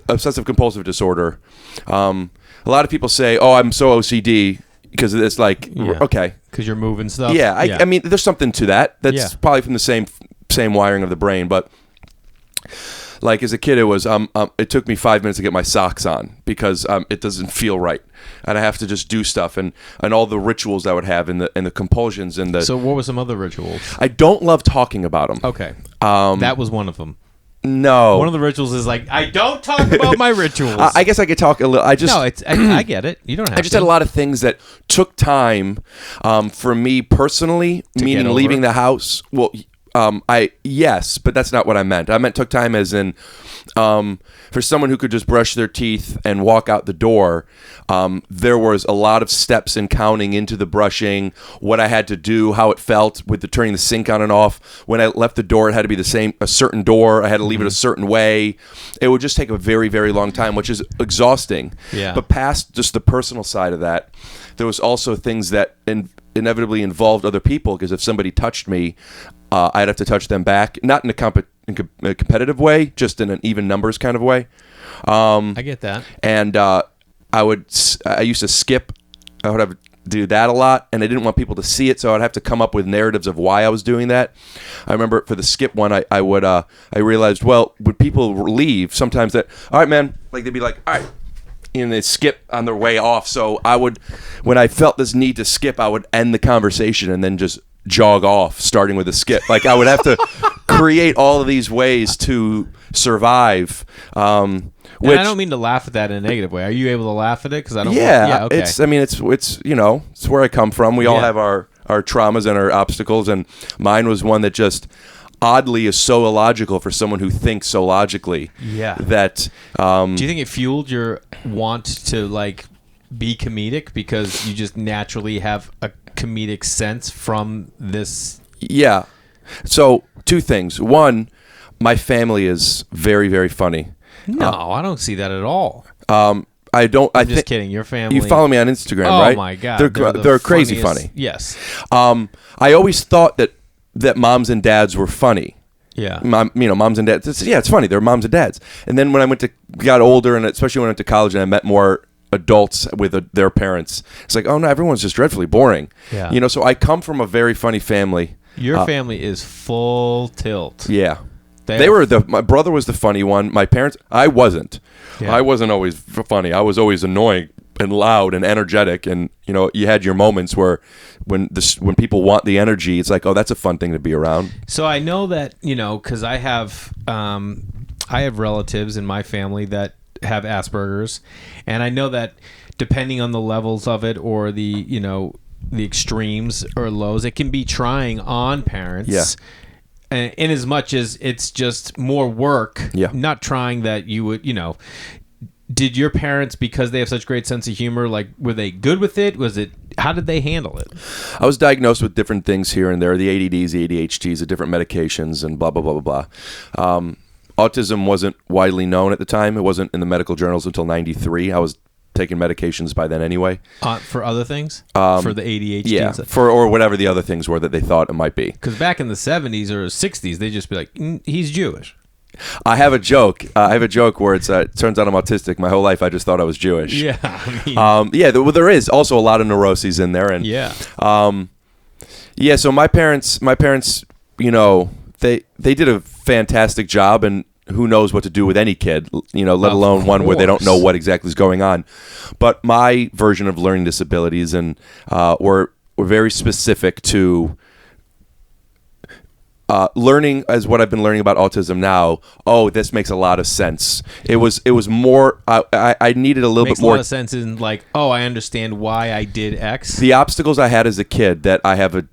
Speaker 2: Obsessive compulsive disorder. A lot of people say, "Oh, I'm so OCD." Because it's like, okay.
Speaker 1: Because you're moving stuff.
Speaker 2: Yeah, I mean, there's something to that. That's
Speaker 1: Yeah.
Speaker 2: probably from the same wiring of the brain. But like as a kid, it was it took me 5 minutes to get my socks on because it doesn't feel right, and I have to just do stuff and all the rituals I would have and the compulsions and the.
Speaker 1: So what were some other rituals?
Speaker 2: I don't love talking about them.
Speaker 1: Okay. That was one of them.
Speaker 2: No.
Speaker 1: One of the rituals is like, I don't talk about my rituals.
Speaker 2: I guess I could talk a little. I
Speaker 1: get it. You don't have to.
Speaker 2: I just had a lot of things that took time for me personally, meaning leaving the house. Well, yes, but that's not what I meant. I meant took time as in for someone who could just brush their teeth and walk out the door. There was a lot of steps and counting into the brushing, what I had to do, how it felt with the turning the sink on and off. When I left the door, it had to be a certain door. I had to leave it a certain way. It would just take a very, very long time, which is exhausting.
Speaker 1: Yeah.
Speaker 2: But past just the personal side of that, there was also things that inevitably involved other people, because if somebody touched me, I'd have to touch them back, not in a competitive way, just in an even numbers kind of way.
Speaker 1: I get that.
Speaker 2: And I used to skip. I would have to do that a lot, and I didn't want people to see it, so I'd have to come up with narratives of why I was doing that. I remember for the skip one, I realized, well, when people leave, sometimes that, all right, man, like they'd be like, all right, and they skip on their way off. So when I felt this need to skip, I would end the conversation and then just jog off, starting with a skip. Like I would have to create all of these ways to survive. Which
Speaker 1: I don't mean to laugh at that in a negative way. Are you able to laugh at it? Because I don't.
Speaker 2: Yeah,
Speaker 1: okay.
Speaker 2: it's it's where I come from. We all have our traumas and our obstacles, and mine was one that just oddly is so illogical for someone who thinks so logically.
Speaker 1: Yeah.
Speaker 2: That.
Speaker 1: Do you think it fueled your want to like be comedic because you just naturally have a comedic sense from this?
Speaker 2: Yeah. So 2 things. One, my family is very, very funny.
Speaker 1: No, I don't see that at all.
Speaker 2: I don't.
Speaker 1: I'm just kidding. Your family.
Speaker 2: You follow me on Instagram,
Speaker 1: oh,
Speaker 2: right?
Speaker 1: Oh my god,
Speaker 2: they're crazy
Speaker 1: funniest,
Speaker 2: funny.
Speaker 1: Yes.
Speaker 2: I always thought that moms and dads were funny.
Speaker 1: Yeah.
Speaker 2: Moms and dads. It's funny. They're moms and dads. And then when I got older, and especially when I went to college, and I met more adults with their parents, it's like, oh no, everyone's just dreadfully boring.
Speaker 1: Yeah.
Speaker 2: So I come from a very funny family.
Speaker 1: Your family is full tilt.
Speaker 2: Yeah. My brother was the funny one. My parents, I wasn't. Yeah. I wasn't always funny. I was always annoying and loud and energetic. And, you had your moments where when people want the energy, it's like, oh, that's a fun thing to be around.
Speaker 1: So I know that, because I have relatives in my family that have Asperger's. And I know that depending on the levels of it or the extremes or lows, it can be trying on parents.
Speaker 2: Yeah.
Speaker 1: In as much as it's just more work, not trying that you would, did your parents, because they have such great sense of humor, like, were they good with it? How did they handle it?
Speaker 2: I was diagnosed with different things here and there, the ADDs, the ADHDs, the different medications, and blah, blah, blah, blah, blah. Autism wasn't widely known at the time. It wasn't in the medical journals until 93. I was taking medications by then anyway.
Speaker 1: For other things? For the ADHD?
Speaker 2: Yeah, or whatever the other things were that they thought it might be.
Speaker 1: Because back in the 70s or 60s, they'd just be like, he's Jewish.
Speaker 2: I have a joke. Where it turns out I'm autistic. My whole life I just thought I was Jewish.
Speaker 1: Yeah. I mean,
Speaker 2: there is also a lot of neuroses in there. And
Speaker 1: yeah.
Speaker 2: So my parents, they did a fantastic job, and who knows what to do with any kid, let alone one where they don't know what exactly is going on. But my version of learning disabilities were very specific to learning as what I've been learning about autism now. Oh, this makes a lot of sense. It was more. I needed a little bit more.
Speaker 1: Makes a lot of sense in like, oh, I understand why I did X.
Speaker 2: The obstacles I had as a kid that I've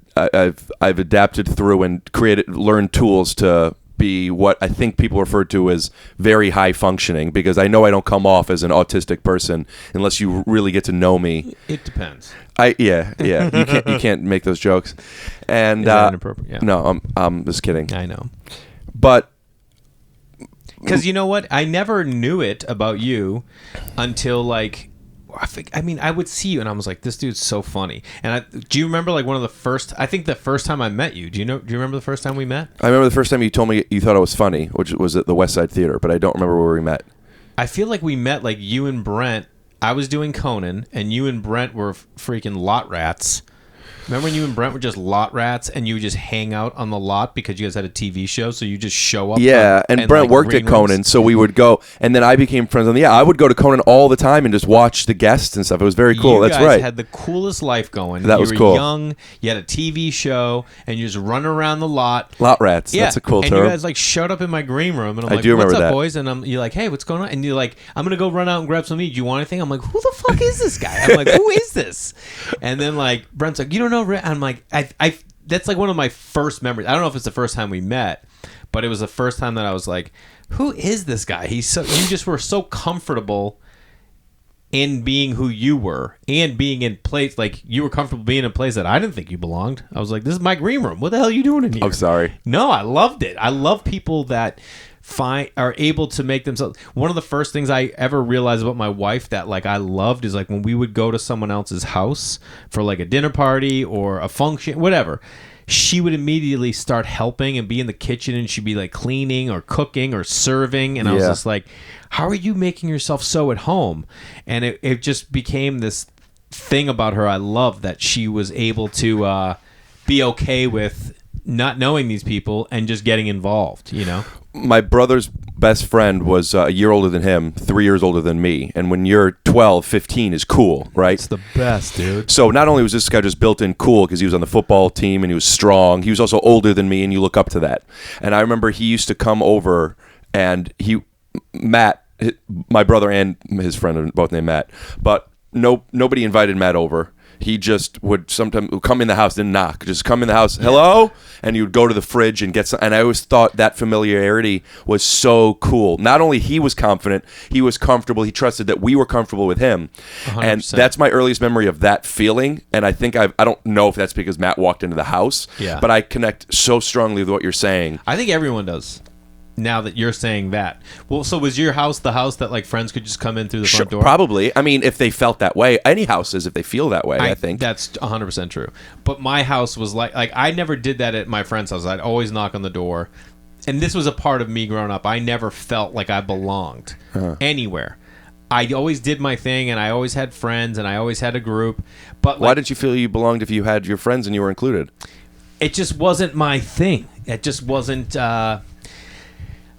Speaker 2: adapted through and learned tools to be what I think people refer to as very high functioning, because I know I don't come off as an autistic person unless you really get to know me.
Speaker 1: It depends.
Speaker 2: Yeah. You can't make those jokes. And
Speaker 1: Is that inappropriate? Yeah.
Speaker 2: No, I'm just kidding.
Speaker 1: I know.
Speaker 2: But
Speaker 1: because you know what? I never knew it about you until like I would see you and I was like, this dude's so funny. And do you remember like the first time I met you? Do you remember the first time we met?
Speaker 2: I remember the first time you told me you thought I was funny, which was at the West Side Theater, but I don't remember where we met.
Speaker 1: I feel like we met like you and Brent. I was doing Conan and you and Brent were freaking lot rats. Remember when you and Brent were just lot rats and you would just hang out on the lot because you guys had a TV show, so you just show up?
Speaker 2: Yeah, and Brent worked at Conan, so we would go, and then I became friends. I would go to Conan all the time and just watch the guests and stuff. It was very cool. That's right.
Speaker 1: You guys had the coolest life going.
Speaker 2: That was cool.
Speaker 1: You were young, you had a TV show, and you just run around the lot.
Speaker 2: Lot rats,
Speaker 1: yeah.
Speaker 2: That's a cool term.
Speaker 1: And you guys like showed up in my green room, and I'm like, what's up, boys? And you're like, hey, what's going on? And you're like, I'm going to go run out and grab some meat. Do you want anything? I'm like, who the fuck is this guy? I'm like, who is this? And then like, Brent's like, you don't know Rick? I'm like, I that's like one of my first memories. I don't know if it's the first time we met, but it was the first time that I was like, who is this guy? You just were so comfortable in being who you were and being in place, like you were comfortable being in a place that I didn't think you belonged. I was like, this is my green room. What the hell are you doing in here?
Speaker 2: I'm sorry.
Speaker 1: No, I loved it. I love people that are able to make themselves. One of the first things I ever realized about my wife that like I loved is like when we would go to someone else's house for like a dinner party or a function, whatever, she would immediately start helping and be in the kitchen, and she'd be like cleaning or cooking or serving, and I was just like, how are you making yourself so at home? And it just became this thing about her I love, that she was able to be okay with not knowing these people and just getting involved,
Speaker 2: My brother's best friend was a year older than him, 3 years older than me. And when you're 12, 15 is cool, right?
Speaker 1: It's the best, dude.
Speaker 2: So not only was this guy just built in cool because he was on the football team and he was strong, he was also older than me, and you look up to that. And I remember he used to come over, and Matt, my brother and his friend are both named Matt, but nobody invited Matt over. He just would sometimes come in the house, didn't knock, just come in the house, hello, and he would go to the fridge and get some. And I always thought that familiarity was so cool. Not only he was confident, he was comfortable. He trusted that we were comfortable with him, 100%. And that's my earliest memory of that feeling. And I think I don't know if that's because Matt walked into the house, but I connect so strongly with what you're saying.
Speaker 1: I think everyone does. Now that you're saying that. Well, so was your house the house that like friends could just come in through the front door?
Speaker 2: Probably. I mean, if they felt that way. Any house is if they feel that way, I think.
Speaker 1: That's 100% true. But my house was like I never did that at my friend's house. I'd always knock on the door. And this was a part of me growing up. I never felt like I belonged anywhere. I always did my thing, and I always had friends, and I always had a group. But
Speaker 2: why did you feel you belonged if you had your friends and you were included?
Speaker 1: It just wasn't my thing. It just wasn't...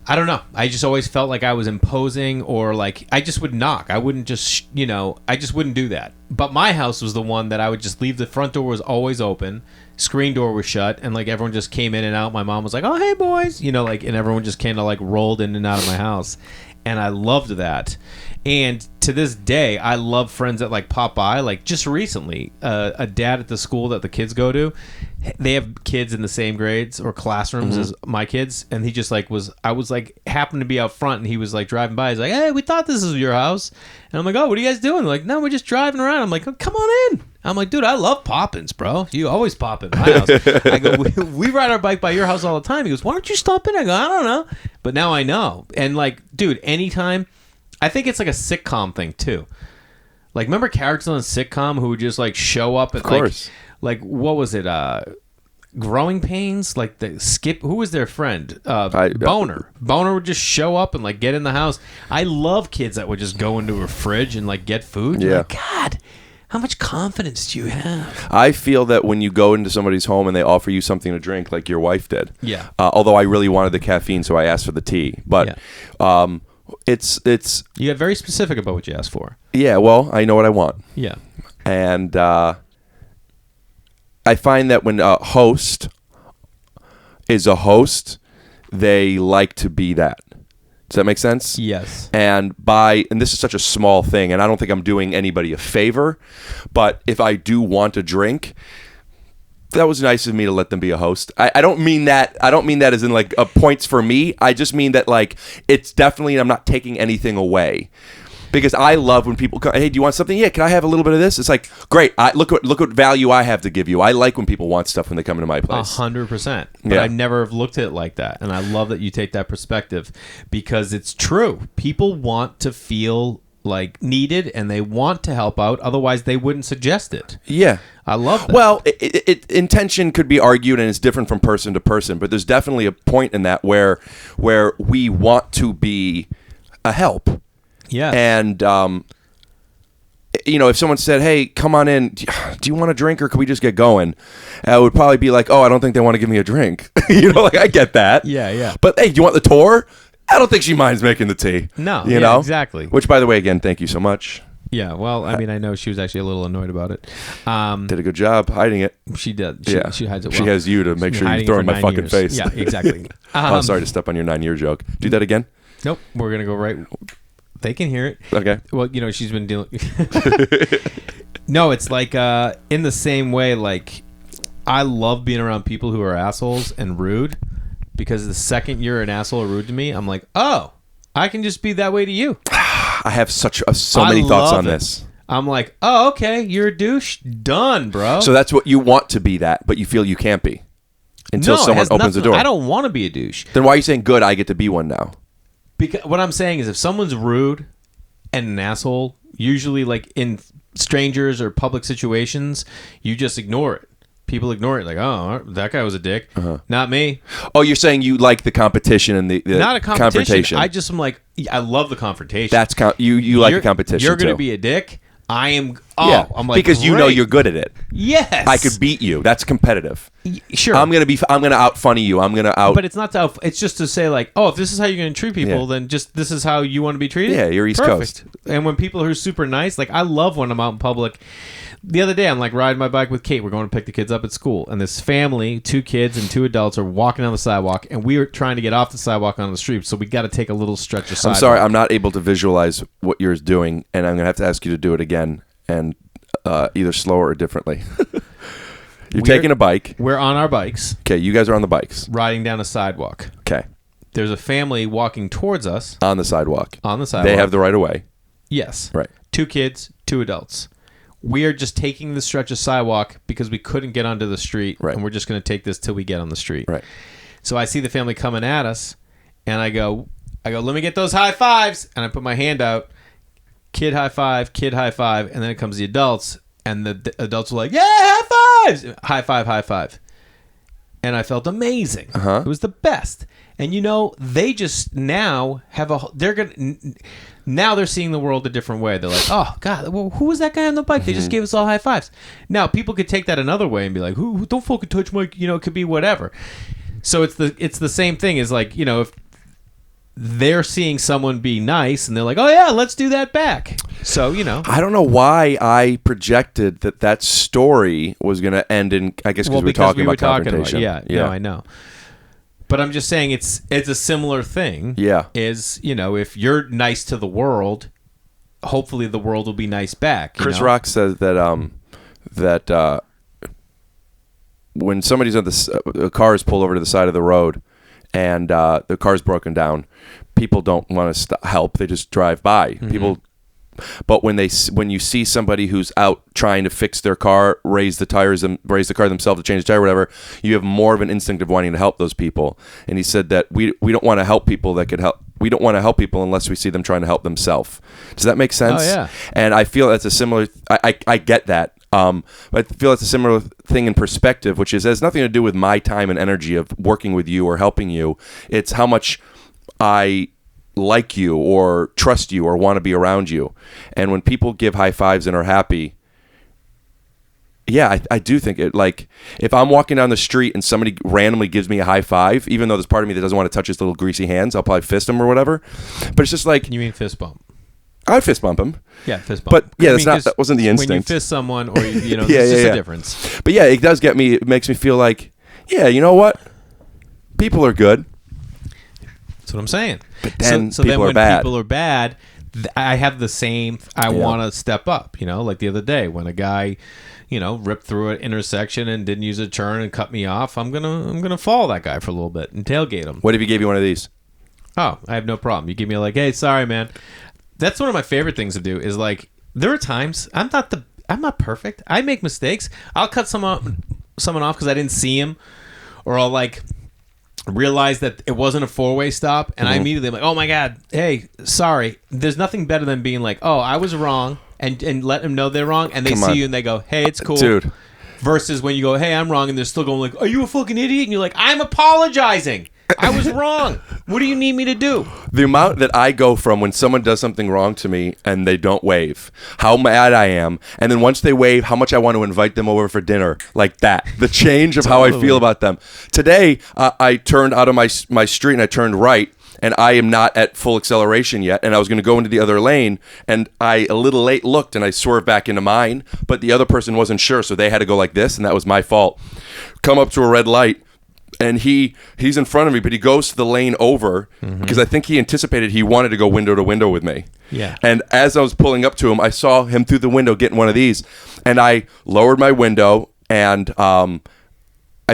Speaker 1: I don't know. I just always felt like I was imposing, or like I just would knock. I wouldn't just, I just wouldn't do that. But my house was the one that I would just leave. The front door was always open. Screen door was shut. And like everyone just came in and out. My mom was like, oh, hey, boys. And everyone just kind of like rolled in and out of my house. And I loved that. And to this day, I love friends that like pop by. Like just recently, a dad at the school that the kids go to, they have kids in the same grades or classrooms as my kids, and he just like I was like happened to be out front, and he was like driving by. He's like, hey, we thought this was your house, and I'm like, oh, what are you guys doing? They're like, no, we're just driving around. I'm like, oh, come on in. I'm like, dude, I love Poppins, bro. You always pop in my house. I go, we ride our bike by your house all the time. He goes, why don't you stop in? I go, I don't know, but now I know. And like, dude, anytime. I think it's like a sitcom thing too. Like, remember characters on a sitcom who would just like show up at
Speaker 2: Of course.
Speaker 1: like what was it? Growing Pains, like the Skip. Who was their friend? Boner. Boner would just show up and like get in the house. I love kids that would just go into a fridge and like get food.
Speaker 2: Yeah.
Speaker 1: Like, God, how much confidence do you have?
Speaker 2: I feel that when you go into somebody's home and they offer you something to drink, like your wife did.
Speaker 1: Yeah.
Speaker 2: Although I really wanted the caffeine, so I asked for the tea. But it's
Speaker 1: You got very specific about what you asked for.
Speaker 2: yeah. Well, I know what I want,
Speaker 1: Yeah.
Speaker 2: and I find that when a host is a host, they like to be that. Does that make sense?
Speaker 1: Yes.
Speaker 2: And this is such a small thing, and I don't think I'm doing anybody a favor, but if I do want a drink, that was nice of me to let them be a host. I don't mean that. I don't mean that as in like points for me. I just mean that like it's definitely I'm not taking anything away. Because I love when people come, hey, do you want something? Yeah, can I have a little bit of this? It's like, great. Look what value I have to give you. I like when people want stuff when they come into my place.
Speaker 1: 100%. But I never have looked at it like that. And I love that you take that perspective because it's true. People want to feel like needed and they want to help out. Otherwise, they wouldn't suggest it.
Speaker 2: Yeah.
Speaker 1: I love that.
Speaker 2: Well, intention could be argued and it's different from person to person. But there's definitely a point in that where we want to be a help.
Speaker 1: Yeah.
Speaker 2: And, if someone said, hey, come on in, do you want a drink or can we just get going? I would probably be like, oh, I don't think they want to give me a drink. I get that.
Speaker 1: Yeah, yeah.
Speaker 2: But, hey, do you want the tour? I don't think she minds making the tea.
Speaker 1: No,
Speaker 2: you know?
Speaker 1: Exactly.
Speaker 2: Which, by the way, again, thank you so much.
Speaker 1: Yeah, well, I mean, I know she was actually a little annoyed about it.
Speaker 2: Did a good job hiding it.
Speaker 1: She did. She hides it well.
Speaker 2: She has you to make sure you throw in my fucking face.
Speaker 1: Yeah, exactly.
Speaker 2: Sorry to step on your 9-year joke. Do that again?
Speaker 1: Nope. We're going to go right... They can hear it.
Speaker 2: Okay.
Speaker 1: Well, she's been dealing... No, it's like in the same way, like, I love being around people who are assholes and rude because the second you're an asshole or rude to me, I'm like, oh, I can just be that way to you.
Speaker 2: I have so many thoughts on this.
Speaker 1: I'm like, oh, okay, you're a douche. Done, bro.
Speaker 2: So that's what you want to be that, but you feel you can't be until someone opens the door.
Speaker 1: I don't want to be a douche.
Speaker 2: Then why are you saying good? I get to be one now.
Speaker 1: Because what I'm saying is if someone's rude and an asshole, usually like in strangers or public situations, you just ignore it. People ignore it like, oh, that guy was a dick. Not me.
Speaker 2: Oh, you're saying you like the competition and the
Speaker 1: not a
Speaker 2: confrontation.
Speaker 1: I just am like, I love the confrontation.
Speaker 2: That's you like the competition.
Speaker 1: You're going to
Speaker 2: too.
Speaker 1: be a dick. I am.
Speaker 2: Yeah,
Speaker 1: I'm like,
Speaker 2: because you know you're good at it.
Speaker 1: Yes,
Speaker 2: I could beat you. That's competitive.
Speaker 1: Sure,
Speaker 2: I'm gonna out funny you. I'm gonna out.
Speaker 1: But it's not to. It's just to say like, oh, if this is how you're gonna treat people, then just this is how you want to be treated.
Speaker 2: Yeah, you're East
Speaker 1: Perfect.
Speaker 2: Coast.
Speaker 1: And when people are super nice, like I love when I'm out in public. The other day, I'm like riding my bike with Kate. We're going to pick the kids up at school, and this family, 2 kids and 2 adults, are walking on the sidewalk, and we were trying to get off the sidewalk on the street, so we got to take a little stretch of sidewalk.
Speaker 2: I'm sorry, I'm not able to visualize what you're doing, and I'm gonna have to ask you to do it again, and either slower or differently. You're taking a bike.
Speaker 1: We're on our bikes.
Speaker 2: Okay, you guys are on the bikes.
Speaker 1: Riding down a sidewalk.
Speaker 2: Okay.
Speaker 1: There's a family walking towards us.
Speaker 2: On the sidewalk.
Speaker 1: On the sidewalk.
Speaker 2: They have the right of way.
Speaker 1: Yes.
Speaker 2: Right.
Speaker 1: 2 kids, 2 adults. We are just taking the stretch of sidewalk because we couldn't get onto the street, and we're just going to take this till we get on the street.
Speaker 2: Right.
Speaker 1: So I see the family coming at us, and I go, let me get those high fives, and I put my hand out, kid high five, and then it comes the adults, and the adults were like, yeah, high fives, high five, and I felt amazing. It was the best. And they just now have now they're seeing the world a different way. They're like, oh God, well, who was that guy on the bike? They just gave us all high fives. Now people could take that another way and be like, who don't fucking touch my, it could be whatever. So it's the same thing as like, if they're seeing someone be nice and they're like, oh yeah, let's do that back. So,
Speaker 2: I don't know why I projected that story was going to end in, I guess because we were talking about confrontation.
Speaker 1: Yeah, no, I know. But I'm just saying it's a similar thing.
Speaker 2: Yeah.
Speaker 1: Is, if you're nice to the world, hopefully the world will be nice back.
Speaker 2: Chris Rock says that when somebody's on a car is pulled over to the side of the road and the car's broken down, people don't want to help. They just drive by. People. But when you see somebody who's out trying to fix their car, raise the car themselves to change the tire, whatever, you have more of an instinct of wanting to help those people. And he said that we don't want to help people that could help we don't want to help people unless we see them trying to help themselves. Does that make sense?
Speaker 1: Oh, yeah.
Speaker 2: And I feel that's a similar. I get that. But I feel it's a similar thing in perspective, which is it has nothing to do with my time and energy of working with you or helping you. It's how much I like you or trust you or want to be around you. And when people give high fives and are happy, yeah, I do think it. Like, if I'm walking down the street and somebody randomly gives me a high five, even though there's part of me that doesn't want to touch his little greasy hands, I'll probably fist him or whatever. But it's just like...
Speaker 1: You mean fist bump?
Speaker 2: I'd fist bump him.
Speaker 1: Yeah, fist bump.
Speaker 2: But yeah, that wasn't the instinct.
Speaker 1: When you fist someone, or there's just a difference.
Speaker 2: But yeah, it does get me. It makes me feel like, yeah, you know what? People are good.
Speaker 1: That's what I'm saying.
Speaker 2: But then
Speaker 1: so
Speaker 2: people
Speaker 1: when
Speaker 2: are bad.
Speaker 1: People are bad. I have the same. I want to step up. Like the other day when a guy, ripped through an intersection and didn't use a turn and cut me off. I'm gonna follow that guy for a little bit and tailgate him.
Speaker 2: What if he gave you one of these?
Speaker 1: Oh, I have no problem. You give me hey, sorry, man. That's one of my favorite things to do. Is there are times I'm not perfect. I make mistakes. I'll cut someone off because I didn't see him, or I'll realize that it wasn't a four-way stop, and I immediately am oh my god, hey, sorry. There's nothing better than being oh, I was wrong, and let them know they're wrong, and they see you and they go, hey, it's cool,
Speaker 2: dude.
Speaker 1: Versus when you go, hey, I'm wrong, and they're still going are you a fucking idiot? And you're I'm apologizing. I was wrong. What do you need me to do?
Speaker 2: The amount that I go from when someone does something wrong to me and they don't wave, how mad I am, and then once they wave, how much I want to invite them over for dinner, like that. The change of how I feel about them. Today, I turned out of my street and I turned right, and I am not at full acceleration yet, and I was going to go into the other lane, and I a little late looked, and I swerved back into mine, but the other person wasn't sure, so they had to go like this, and that was my fault. Come up to a red light, and he's in front of me, but he goes to the lane over because I think he anticipated he wanted to go window to window with me.
Speaker 1: Yeah.
Speaker 2: And as I was pulling up to him, I saw him through the window getting one of these, and I lowered my window, and I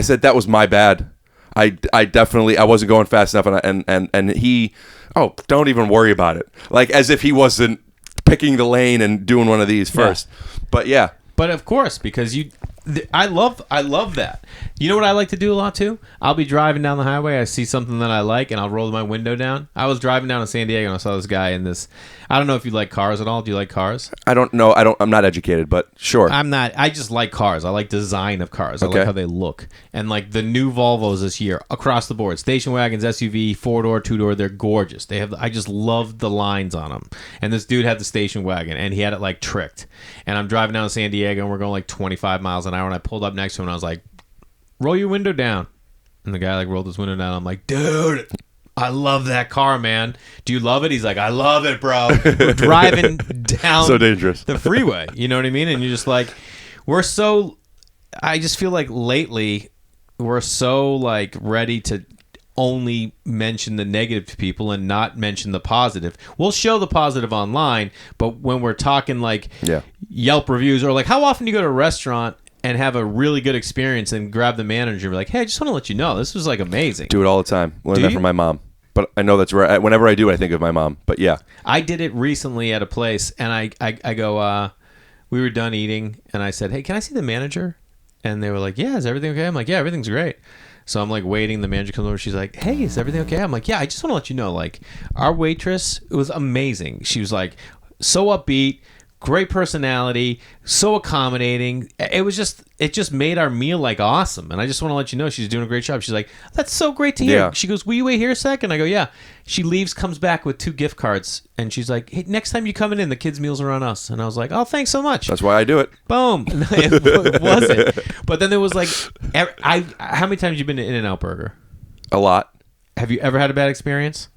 Speaker 2: said that was my bad. I wasn't going fast enough, and he, don't even worry about it, as if he wasn't picking the lane and doing one of these first. Yeah. But yeah.
Speaker 1: But of course, because I love that. You know what I like to do a lot too? I'll be driving down the highway, I see something that I like, and I'll roll my window down. I was driving down to San Diego and I saw this guy in this. I don't know if you like cars at all. Do you like cars?
Speaker 2: I don't know. I'm not educated, but sure.
Speaker 1: I'm not. I just like cars. I like design of cars. I like how they look. And the new Volvos this year across the board, station wagons, SUV, 4-door, 2-door, they're gorgeous. I just love the lines on them. And this dude had the station wagon and he had it tricked. And I'm driving down to San Diego and we're going 25 miles an hour, and I pulled up next to him and I was like, roll your window down. And the guy rolled his window down. I'm like, dude, I love that car, man. Do you love it? He's like, I love it, bro. We're driving down
Speaker 2: so dangerous.
Speaker 1: the freeway. You know what I mean? And you're just I just feel lately we're so ready to only mention the negative to people and not mention the positive. We'll show the positive online, but when we're talking Yelp reviews or how often do you go to a restaurant and have a really good experience and grab the manager and be like, hey, I just want to let you know this was amazing.
Speaker 2: Do it all the time. Learn that from my mom. But I know that's right. Whenever I do it, I think of my mom. But yeah.
Speaker 1: I did it recently at a place, and I go, we were done eating, and I said, hey, can I see the manager? And they were like, yeah, is everything okay? I'm like, yeah, everything's great. So I'm waiting. The manager comes over. She's like, hey, is everything okay? I'm like, yeah, I just want to let you know, our waitress, it was amazing. She was so upbeat, great personality, so accommodating. It just made our meal awesome. And I just want to let you know she's doing a great job. She's like, that's so great to hear.
Speaker 2: Yeah.
Speaker 1: She goes, will you wait here a second? I go, yeah. She leaves, comes back with 2 gift cards, and she's like, hey, next time you coming in, the kids' meals are on us. And I was like, oh, thanks so much.
Speaker 2: That's why I do it.
Speaker 1: Boom. It wasn't. But then there was how many times have you been to In-N-Out Burger?
Speaker 2: A lot.
Speaker 1: Have you ever had a bad experience?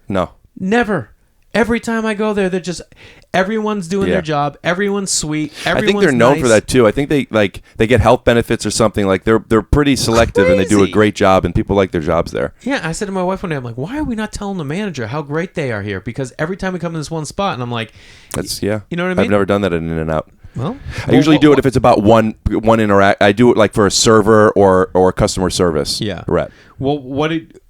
Speaker 2: No.
Speaker 1: Never. Every time I go there, they're just everyone's doing their job. Everyone's sweet.
Speaker 2: I think they're known for that too. I think they get health benefits or something. They're pretty selective and they do a great job, and people like their jobs there.
Speaker 1: Yeah, I said to my wife one day, I'm like, why are we not telling the manager how great they are here? Because every time we come to this one spot, and I'm like,
Speaker 2: that's
Speaker 1: you know what I mean?
Speaker 2: I've never done that at In-N-Out.
Speaker 1: Well,
Speaker 2: I usually do it if it's about one interact. I do it for a server or customer service.
Speaker 1: Yeah.
Speaker 2: Rep.
Speaker 1: Well, what did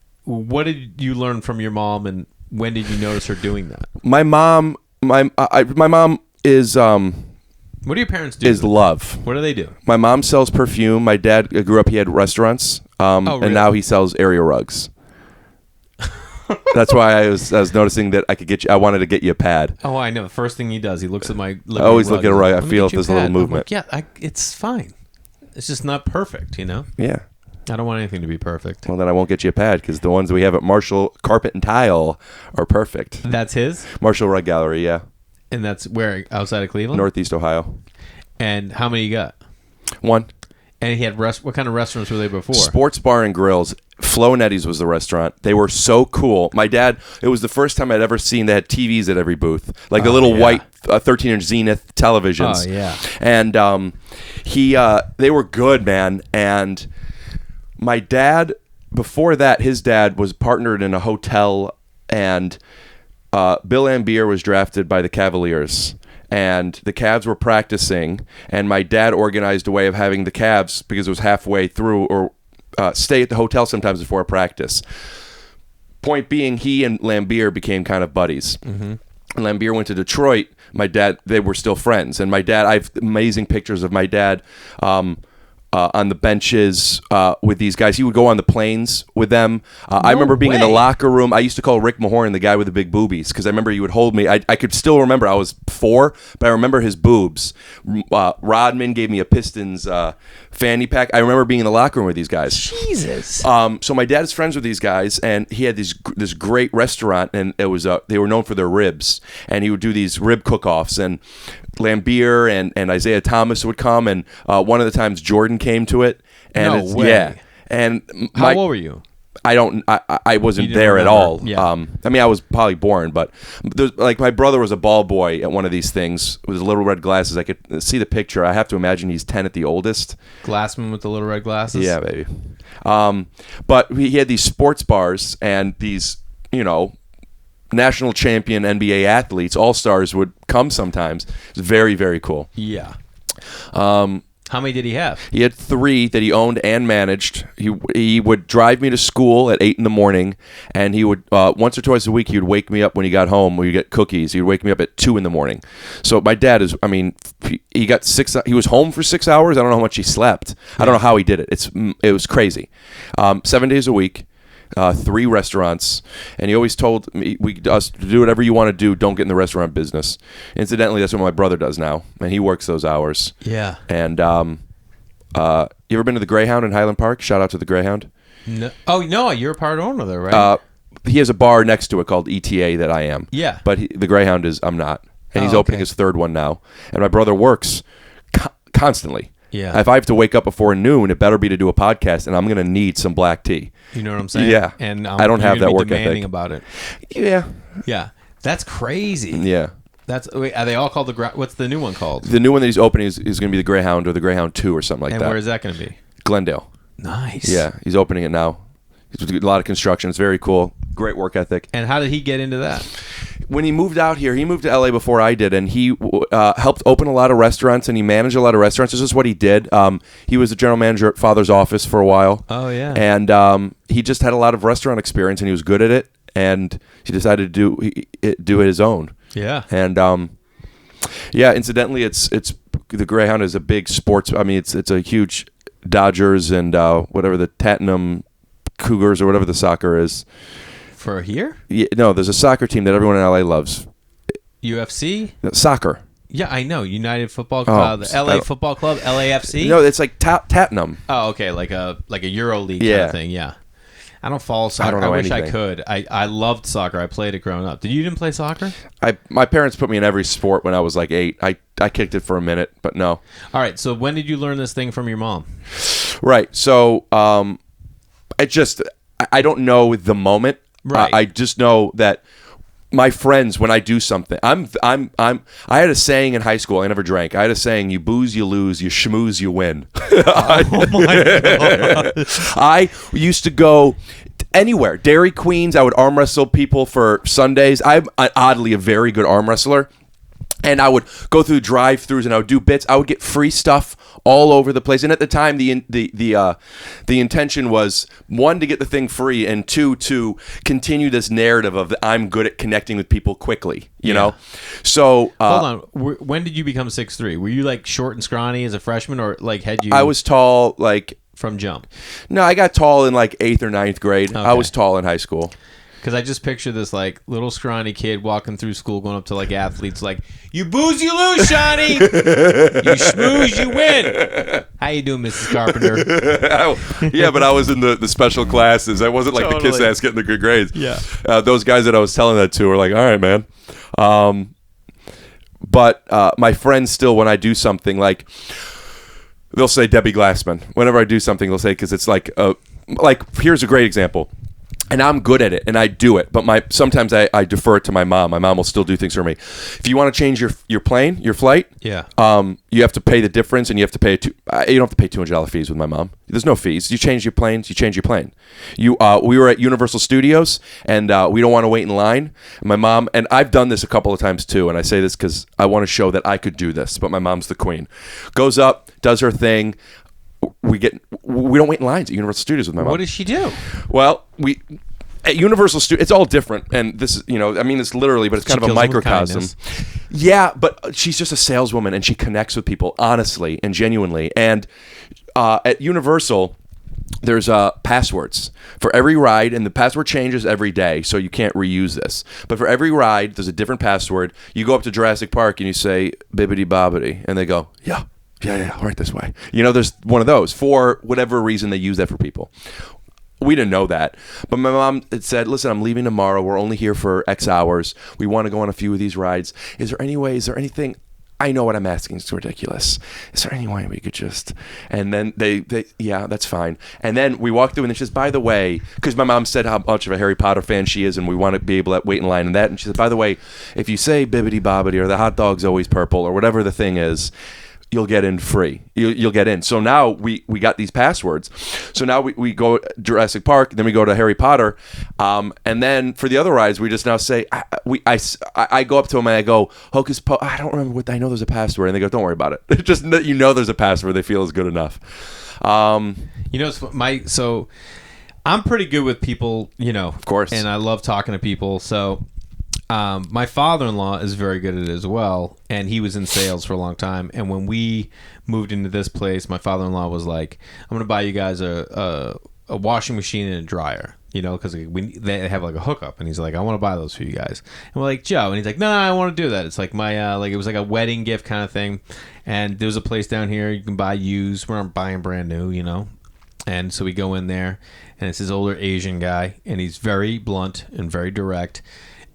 Speaker 1: you learn from your mom, and when did you notice her doing that?
Speaker 2: My mom is
Speaker 1: what do your parents do?
Speaker 2: Is love.
Speaker 1: What do they do?
Speaker 2: My mom sells perfume. My dad grew up. He had restaurants.
Speaker 1: Really?
Speaker 2: And now he sells area rugs. That's why I was noticing that I could get you. I wanted to get you a pad.
Speaker 1: Oh, I know. The first thing he does, he looks at my.
Speaker 2: I always look at it right. I feel if
Speaker 1: there's
Speaker 2: there's a little movement.
Speaker 1: Like, yeah, it's fine. It's just not perfect, you know.
Speaker 2: Yeah.
Speaker 1: I don't want anything to be perfect.
Speaker 2: Well, then I won't get you a pad because the ones we have at Marshall Carpet and Tile are perfect.
Speaker 1: That's his?
Speaker 2: Marshall Rug Gallery, yeah.
Speaker 1: And that's where? Outside of Cleveland?
Speaker 2: Northeast Ohio.
Speaker 1: And how many you got?
Speaker 2: One.
Speaker 1: And he had what kind of restaurants were they before?
Speaker 2: Sports Bar and Grills. Flo and Eddie's was the restaurant. They were so cool. My dad, it was the first time I'd ever seen they had TVs at every booth. Like the little white 13-inch Zenith televisions.
Speaker 1: Oh, yeah.
Speaker 2: And they were good, man. And my dad, before that, his dad was partnered in a hotel, and Bill Lambier was drafted by the Cavaliers, and the Cavs were practicing, and my dad organized a way of having the Cavs, because it was halfway through, or stay at the hotel sometimes before a practice. Point being, he and Lambier became kind of buddies. Mm-hmm. Lambier went to Detroit. My dad, they were still friends, and my dad, I have amazing pictures of my dad on the benches with these guys. He would go on the planes with them. I remember being in the locker room. I used to call Rick Mahorn the guy with the big boobies, because I remember he would hold me. I could still remember, I was 4, but I remember his boobs. Rodman gave me a Pistons fanny pack. I remember being in the locker room with these guys.
Speaker 1: Jesus.
Speaker 2: So my dad is friends with these guys, and he had this great restaurant, and it was they were known for their ribs, and he would do these rib cook-offs, and Lambier and Isaiah Thomas would come, and one of the times Jordan came to it. And
Speaker 1: no way.
Speaker 2: Yeah. And
Speaker 1: how old were you?
Speaker 2: I wasn't there at all.
Speaker 1: Yeah.
Speaker 2: I mean, I was probably born, but like my brother was a ball boy at one of these things with his little red glasses. I could see the picture. I have to imagine he's 10 at the oldest.
Speaker 1: Glassman with the little red glasses?
Speaker 2: Yeah, baby. But he had these sports bars, and these, national champion NBA athletes, all-stars, would come sometimes. It's very, very cool.
Speaker 1: Yeah. How many did he have?
Speaker 2: He had 3 that he owned and managed. He would drive me to school at 8 in the morning, and he would once or twice a week he would wake me up when he got home. We would get cookies. He would wake me up at 2 in the morning. So my dad is, he got 6. He was home for 6 hours. I don't know how much he slept. I don't know how he did it. It was crazy. 7 days a week. 3 restaurants, and he always told me, us to do whatever you want to do, don't get in the restaurant business. Incidentally, that's what my brother does now, and he works those hours.
Speaker 1: Yeah.
Speaker 2: And you ever been to the Greyhound in Highland Park? Shout out to the Greyhound.
Speaker 1: No. Oh, no, you're a part owner there, right?
Speaker 2: He has a bar next to it called ETA that I am.
Speaker 1: Yeah.
Speaker 2: But the Greyhound I'm not. And he's opening his 3rd one now. And my brother works constantly.
Speaker 1: Yeah.
Speaker 2: If I have to wake up before noon, it better be to do a podcast, and I'm going to need some black tea.
Speaker 1: You know what I'm saying?
Speaker 2: Yeah.
Speaker 1: And
Speaker 2: I don't have that work
Speaker 1: demanding
Speaker 2: ethic.
Speaker 1: about it.
Speaker 2: Yeah.
Speaker 1: Yeah. That's crazy.
Speaker 2: Yeah.
Speaker 1: Are they all called what's the new one called?
Speaker 2: The new one that he's opening is going to be the Greyhound or the Greyhound 2 or something like that.
Speaker 1: And where is that going to be?
Speaker 2: Glendale.
Speaker 1: Nice.
Speaker 2: Yeah. He's opening it now. He's doing a lot of construction. It's very cool. Great work ethic.
Speaker 1: And how did he get into that?
Speaker 2: When he moved out here, he moved to LA before I did, and he helped open a lot of restaurants, and he managed a lot of restaurants. This is what he did. He was the general manager at Father's office for a while.
Speaker 1: Oh, yeah.
Speaker 2: And he just had a lot of restaurant experience, and he was good at it, and he decided to do it his own.
Speaker 1: Yeah.
Speaker 2: And incidentally, it's the Greyhound is a big sports. I mean, it's a huge Dodgers and whatever the Tattenham Cougars or whatever the soccer is.
Speaker 1: For here?
Speaker 2: Yeah, no, there's a soccer team that everyone in LA loves.
Speaker 1: UFC?
Speaker 2: Soccer.
Speaker 1: Yeah, I know. United Football Club, the LA Football Club, LAFC?
Speaker 2: No, it's like Tattenham.
Speaker 1: Oh, okay, like a Euro League kind of thing, yeah. I don't follow soccer.
Speaker 2: I don't know
Speaker 1: wish
Speaker 2: anything.
Speaker 1: I could. I loved soccer. I played it growing up. You didn't play soccer?
Speaker 2: My parents put me in every sport when I was like 8. I kicked it for a minute, but no.
Speaker 1: All right, so when did you learn this thing from your mom?
Speaker 2: Right. So I don't know the moment.
Speaker 1: Right.
Speaker 2: I just know that my friends, when I do something, I had a saying in high school. I never drank. I had a saying: you booze, you lose; you schmooze, you win.
Speaker 1: Oh my God.
Speaker 2: I used to go anywhere. Dairy Queens. I would arm wrestle people for Sundays. I'm oddly a very good arm wrestler. And I would go through drive-thrus and I would do bits. I would get free stuff all over the place. And at the time, the intention was 1, to get the thing free, and 2, to continue this narrative of I'm good at connecting with people quickly. You know. So
Speaker 1: hold on. When did you become 6'3"? Were you like short and scrawny as a freshman, or like had you?
Speaker 2: I was tall, like
Speaker 1: from jump.
Speaker 2: No, I got tall in like 8th or 9th grade.
Speaker 1: Okay.
Speaker 2: I was tall in high school.
Speaker 1: Because I just picture this like little scrawny kid walking through school, going up to like athletes, like, "You booze, you lose, Shawnee. You schmooze, you win. How you doing, Mrs. Carpenter?"
Speaker 2: Yeah, but I was in the special classes. I wasn't like the kiss ass getting the good grades.
Speaker 1: Yeah.
Speaker 2: Those guys that I was telling that to were like, "All right, man." But my friends still, when I do something, like they'll say Debbie Glassman. Whenever I do something, they'll say, because it's like here's a great example. And I'm good at it, and I do it. But sometimes I defer it to my mom. My mom will still do things for me. If you want to change your flight,
Speaker 1: yeah,
Speaker 2: you have to pay the difference, and you have to pay you don't have to pay $200 fees with my mom. There's no fees. You change your planes, you change your plane. We were at Universal Studios, and we don't want to wait in line. And my mom, and I've done this a couple of times too, and I say this because I want to show that I could do this. But my mom's the queen. Goes up, does her thing. We don't wait in lines at Universal Studios with my mom.
Speaker 1: What does she do?
Speaker 2: Well, at Universal Studios, it's all different, and this is, I mean, it's literally, but it's kind of a microcosm. Yeah, but she's just a saleswoman, and she connects with people honestly and genuinely. And at Universal, there's passwords for every ride, and the password changes every day, so you can't reuse this. But for every ride, there's a different password. You go up to Jurassic Park and you say bibbidi bobbidi, and they go, yeah, right this way. There's one of those. For whatever reason, they use that for people. We didn't know that. But my mom had said, listen, I'm leaving tomorrow. We're only here for X hours. We want to go on a few of these rides. Is there anything? I know what I'm asking. It's ridiculous. Is there any way we could just... And then they yeah, that's fine. And then we walked through, and she says, by the way, because my mom said how much of a Harry Potter fan she is, and we want to be able to wait in line and that. And she said, by the way, if you say bibbidi bobbidi or the hot dog's always purple or whatever the thing is, you'll get in free. You'll get in. So now we got these passwords. So now we go Jurassic Park, then we go to Harry Potter, and then for the other rides, we just now say I go up to them and I go, Hocus Pocus. I don't remember what I know. There's a password, and they go, don't worry about it. Just there's a password. They feel is good enough.
Speaker 1: So I'm pretty good with people.
Speaker 2: Of course,
Speaker 1: and I love talking to people. So. My father-in-law is very good at it as well, and he was in sales for a long time. And when we moved into this place, my father-in-law was like, "I'm going to buy you guys a washing machine and a dryer." Because they have like a hookup, and he's like, "I want to buy those for you guys." And we're like, "Joe," and he's like, "No, I want to do that. It's like my it was like a wedding gift kind of thing." And there's a place down here you can buy used. We're not buying brand new, And so we go in there, and it's this older Asian guy, and he's very blunt and very direct.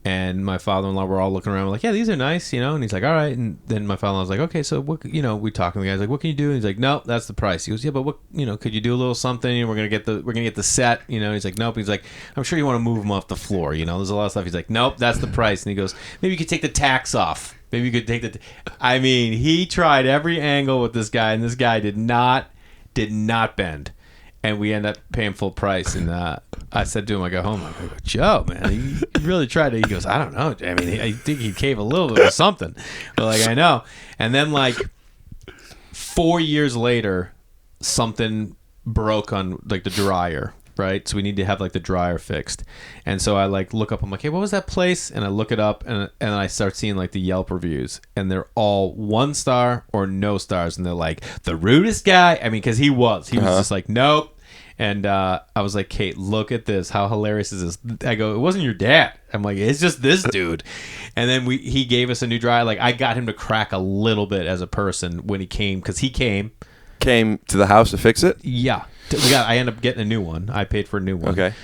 Speaker 1: And my father-in-law, we're all looking around, we're like, yeah, these are nice, And he's like, all right. And then my father-in-law was like, okay, so what, we talking to the guys like, what can you do? And he's like, no, that's the price. He goes, yeah, but what, could you do a little something? We're gonna get the set. He's like, nope. He's like, I'm sure you want to move them off the floor. There's a lot of stuff. He's like, nope, that's the price. And he goes, maybe you could take the tax off. Maybe you could take the. I mean, he tried every angle with this guy, and this guy did not bend. And we end up paying full price. And I said to him, I go home, I go, Joe, man, you really tried it. He goes, I don't know. I mean, I think he cave a little bit or something. But like, I know. And then like 4 years later, something broke on like the dryer, right? So we need to have like the dryer fixed. And so I like look up, I'm like, hey, what was that place? And I look it up, and I start seeing like the Yelp reviews, and they're all 1 star or no stars. And they're like, the rudest guy. I mean, because he was just like, nope. And I was like, Kate, look at this. How hilarious is this? I go, it wasn't your dad. I'm like, it's just this dude. And then he gave us a new dryer. Like, I got him to crack a little bit as a person when he came, because he came
Speaker 2: to the house to fix it.
Speaker 1: Yeah, I ended up getting a new one. I paid for a new one.
Speaker 2: Okay.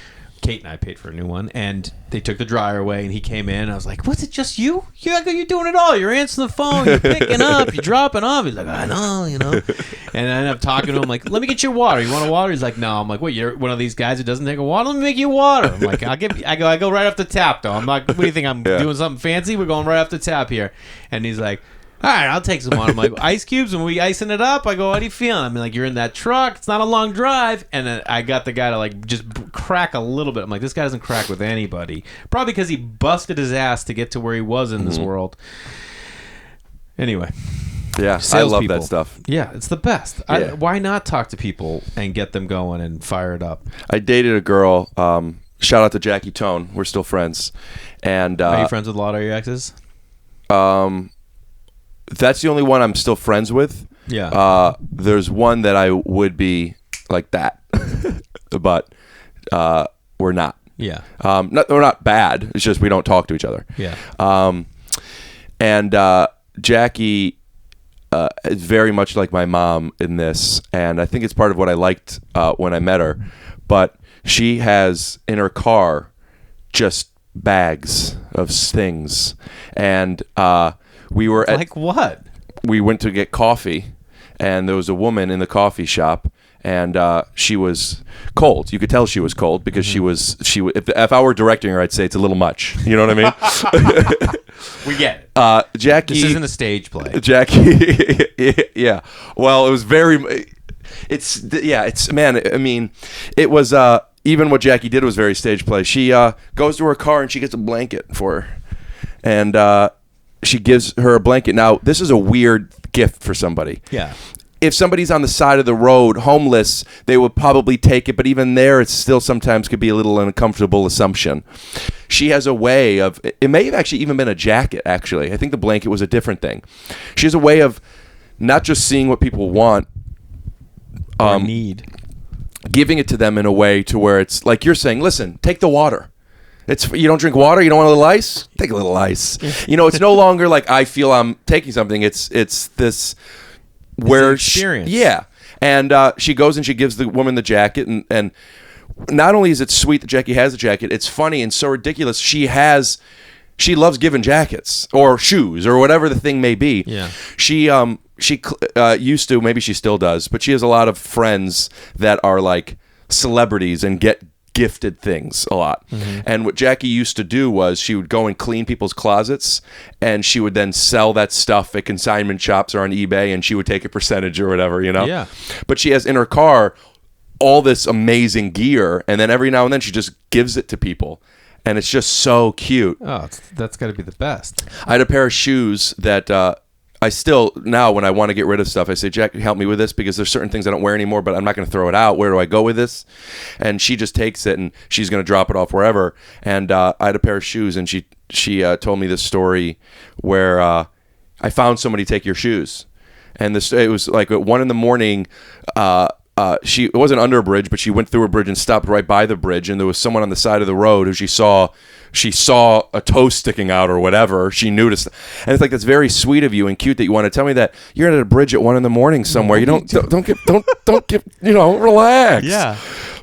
Speaker 1: Kate and I paid for a new one, and they took the dryer away, and he came in, and I was like, what's it, just you? You're doing it all. You're answering the phone, you're picking up, you're dropping off. He's like, I know. And I ended up talking to him, like, let me get your water. You want a water? He's like, no. I'm like, what, you're one of these guys who doesn't take a water? Let me make you water. I'm like, I go right off the tap, though. I'm like, what do you think, I'm doing something fancy? We're going right off the tap here. And he's like, all right, I'll take some water. I'm like, ice cubes, and we icing it up. I go, how do you feel? I mean, like, you're in that truck. It's not a long drive. And then I got the guy to, like, just crack a little bit. I'm like, this guy doesn't crack with anybody. Probably because he busted his ass to get to where he was in this world. Anyway.
Speaker 2: Yeah, I love that stuff.
Speaker 1: Yeah, it's the best.
Speaker 2: Yeah.
Speaker 1: Why not talk to people and get them going and fired up?
Speaker 2: I dated a girl. Shout out to Jackie Tone. We're still friends. And
Speaker 1: are you friends with a lot of your exes?
Speaker 2: That's the only one I'm still friends with.
Speaker 1: Yeah.
Speaker 2: There's one that I would be like that, but we're not.
Speaker 1: Yeah.
Speaker 2: They're not bad. It's just we don't talk to each other.
Speaker 1: Yeah.
Speaker 2: And Jackie is very much like my mom in this, and I think it's part of what I liked when I met her. But she has in her car just bags of things, and we were at,
Speaker 1: like what?
Speaker 2: We went to get coffee, and there was a woman in the coffee shop, and she was cold. You could tell she was cold because she was. If I were directing her, I'd say it's a little much. You know what I mean?
Speaker 1: We get it.
Speaker 2: Jackie.
Speaker 1: This isn't a stage play.
Speaker 2: Jackie. Yeah. Well, it was very. It's man. I mean, it was. Even what Jackie did was very stage play. She goes to her car and she gets a blanket for her, and she gives her a blanket. Now, this is a weird gift for somebody.
Speaker 1: Yeah.
Speaker 2: If somebody's on the side of the road, homeless, they would probably take it. But even there, it still sometimes could be a little uncomfortable assumption. She has a way of, it may have actually even been a jacket, actually. I think the blanket was a different thing. She has a way of not just seeing what people want.
Speaker 1: Or need.
Speaker 2: Giving it to them in a way to where it's like you're saying, listen, take the water. You don't drink water, you don't want a little ice? Take a little ice. It's no longer like I feel I'm taking something. It's this where
Speaker 1: it's an experience.
Speaker 2: Yeah. And she goes and she gives the woman the jacket, and not only is it sweet that Jackie has the jacket, it's funny and so ridiculous. She loves giving jackets or shoes or whatever the thing may be.
Speaker 1: Yeah.
Speaker 2: She used to, maybe she still does, but she has a lot of friends that are like celebrities and get gifted things a lot. Mm-hmm. And what Jackie used to do was she would go and clean people's closets, and she would then sell that stuff at consignment shops or on eBay, and she would take a percentage or whatever,
Speaker 1: Yeah.
Speaker 2: But she has in her car all this amazing gear, and then every now and then she just gives it to people. And it's just so cute.
Speaker 1: Oh, that's got to be the best.
Speaker 2: I had a pair of shoes that I still, now when I want to get rid of stuff, I say, Jack, help me with this because there's certain things I don't wear anymore, but I'm not going to throw it out. Where do I go with this? And she just takes it and she's going to drop it off wherever. And I had a pair of shoes, and she told me this story where I found somebody take your shoes. And it was like at 1 a.m. It wasn't under a bridge, but she went through a bridge and stopped right by the bridge, and there was someone on the side of the road who she saw a toe sticking out or whatever. She noticed, and it's like, that's very sweet of you and cute that you want to tell me that you're at a bridge at 1 a.m. somewhere. You don't get relax.
Speaker 1: Yeah.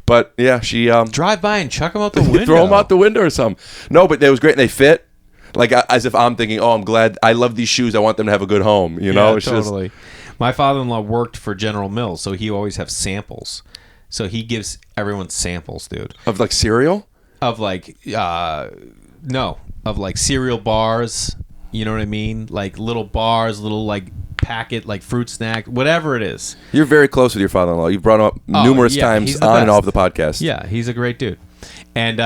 Speaker 2: But yeah, she
Speaker 1: drive by and chuck them out the window.
Speaker 2: Throw them out the window or something. No, but it was great, and they fit. Like as if I'm thinking, oh, I'm glad, I love these shoes. I want them to have a good home.
Speaker 1: Yeah, it's totally. My father-in-law worked for General Mills, so he always have samples. So he gives everyone samples, dude.
Speaker 2: Of like cereal?
Speaker 1: Of like, no. Of like cereal bars, you know what I mean? Like little bars, little like packet, like fruit snack, whatever it is.
Speaker 2: You're very close with your father-in-law. You've brought him up numerous times on and off the podcast.
Speaker 1: Yeah, he's a great dude. And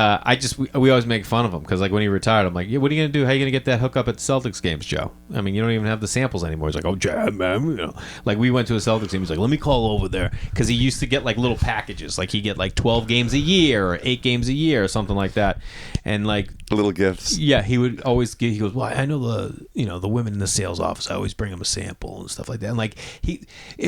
Speaker 1: we always make fun of him because like when he retired, I'm like, yeah, what are you gonna do? How are you gonna get that hookup at Celtics games, Joe? I mean, you don't even have the samples anymore. He's like, oh, Jab, man, Like we went to a Celtics game. He's like, let me call over there because he used to get like little packages. Like he get like 12 games a year or 8 games a year or something like that, and like
Speaker 2: little gifts.
Speaker 1: Yeah, he would always give. He goes, well, I know the women in the sales office. I always bring him a sample and stuff like that. And like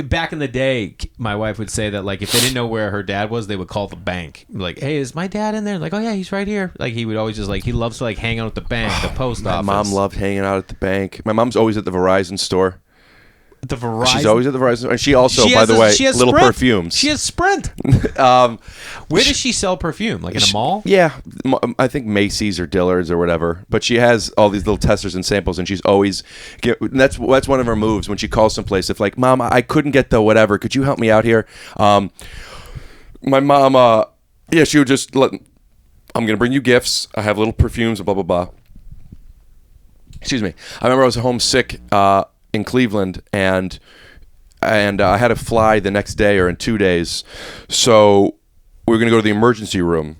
Speaker 1: back in the day, my wife would say that like if they didn't know where her dad was, they would call the bank. Like, hey, is my dad in there? Like, oh yeah, he's right here. Like he would always just like he loves to like hang out at the bank, the post office.
Speaker 2: My mom loved hanging out at the bank. My mom's always at the Verizon store.
Speaker 1: The Verizon.
Speaker 2: She's always at the Verizon store, and she also, by the way, little
Speaker 1: Sprint.
Speaker 2: perfumes.
Speaker 1: She has Sprint. Where does she sell perfume? Like in a mall?
Speaker 2: Yeah, I think Macy's or Dillard's or whatever. But she has all these little testers and samples, and she's always. That's one of her moves when she calls someplace. If like, Mom, I couldn't get the whatever. Could you help me out here? My mom, she would just let. I'm going to bring you gifts. I have little perfumes, blah, blah, blah. Excuse me. I remember I was home sick in Cleveland, and I had to fly the next day or in 2 days. So we were going to go to the emergency room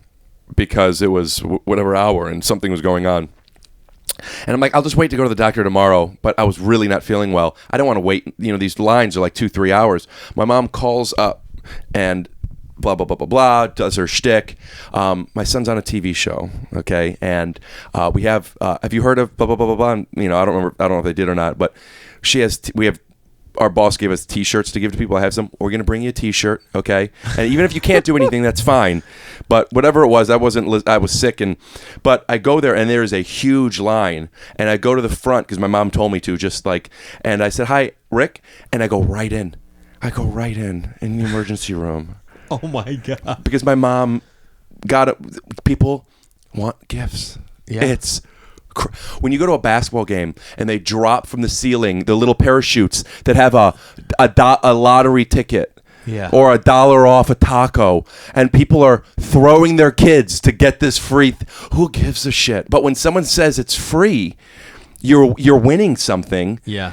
Speaker 2: because it was whatever hour and something was going on. And I'm like, I'll just wait to go to the doctor tomorrow. But I was really not feeling well. I don't want to wait. These lines are like 2-3 hours. My mom calls up and blah, blah, blah, blah, blah, does her shtick. My son's on a TV show, okay? And we have you heard of blah, blah, blah, blah, blah? I don't know if they did or not, but we have our boss gave us T-shirts to give to people. I have some. We're going to bring you a T-shirt, okay? And even if you can't do anything, that's fine. But whatever it was, I was sick, but I go there and there is a huge line, and I go to the front because my mom told me to, and I said, "Hi, Rick," and I go right in. In the emergency room.
Speaker 1: Oh my God!
Speaker 2: Because my mom got it. People want gifts.
Speaker 1: Yeah.
Speaker 2: It's when you go to a basketball game and they drop from the ceiling the little parachutes that have a lottery ticket, or $1 off a taco, and people are throwing their kids to get this free. Who gives a shit? But when someone says it's free, you're winning something.
Speaker 1: Yeah.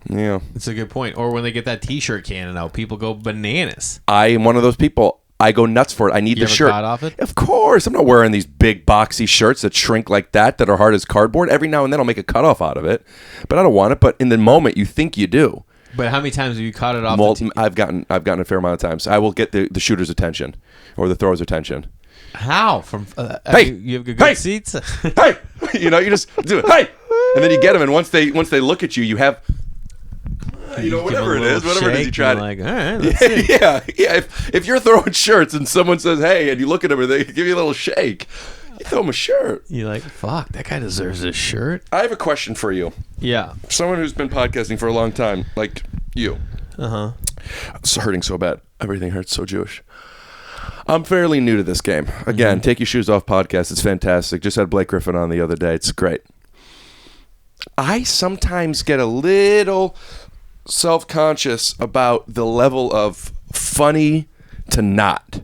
Speaker 2: Yeah.
Speaker 1: It's a good point. Or when they get that T-shirt cannon out, people go bananas.
Speaker 2: I am one of those people. I go nuts for it. I need the shirt.
Speaker 1: Cut off it?
Speaker 2: Of course. I'm not wearing these big boxy shirts that shrink like that are hard as cardboard. Every now and then I'll make a cutoff out of it, but I don't want it. But in the moment, you think you do.
Speaker 1: But how many times have you cut it off?
Speaker 2: I've gotten a fair amount of times. I will get the shooter's attention or the thrower's attention.
Speaker 1: How? From
Speaker 2: hey,
Speaker 1: you have good seats.
Speaker 2: Hey, you just do it. Hey, and then you get them, and once they look at you, you have. Whatever it is you try to.
Speaker 1: Like, all right, let's see.
Speaker 2: Yeah. If you're throwing shirts and someone says, "Hey," and you look at them and they give you a little shake, you throw them a shirt.
Speaker 1: You're like, "Fuck, that guy deserves a shirt."
Speaker 2: I have a question for you.
Speaker 1: Yeah.
Speaker 2: Someone who's been podcasting for a long time, like you. It's hurting so bad. Everything hurts. So Jewish. I'm fairly new to this game. Again, Take Your Shoes Off podcast. It's fantastic. Just had Blake Griffin on the other day. It's great. I sometimes get a little self-conscious about the level of funny to not.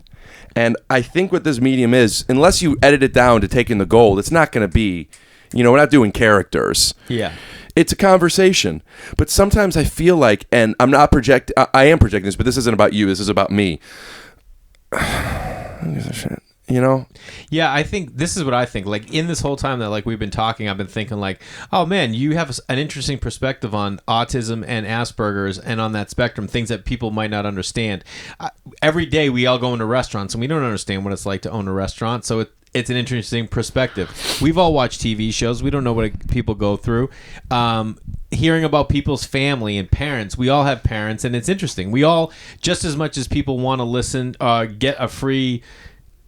Speaker 2: And I think what this medium is, unless you edit it down to take in the gold, it's not going to be, we're not doing characters.
Speaker 1: Yeah.
Speaker 2: It's a conversation. But sometimes I feel like, and I am projecting this, but this isn't about you, this is about me.
Speaker 1: Yeah, I think this is what I think. Like, in this whole time that like we've been talking, I've been thinking like, oh man, you have an interesting perspective on autism and Asperger's, and on that spectrum, things that people might not understand. Every day we all go into restaurants and we don't understand what it's like to own a restaurant, so it's an interesting perspective. We've all watched TV shows. We don't know what people go through. Hearing about people's family and parents. We all have parents, and it's interesting. We all, just as much as people want to listen, get a free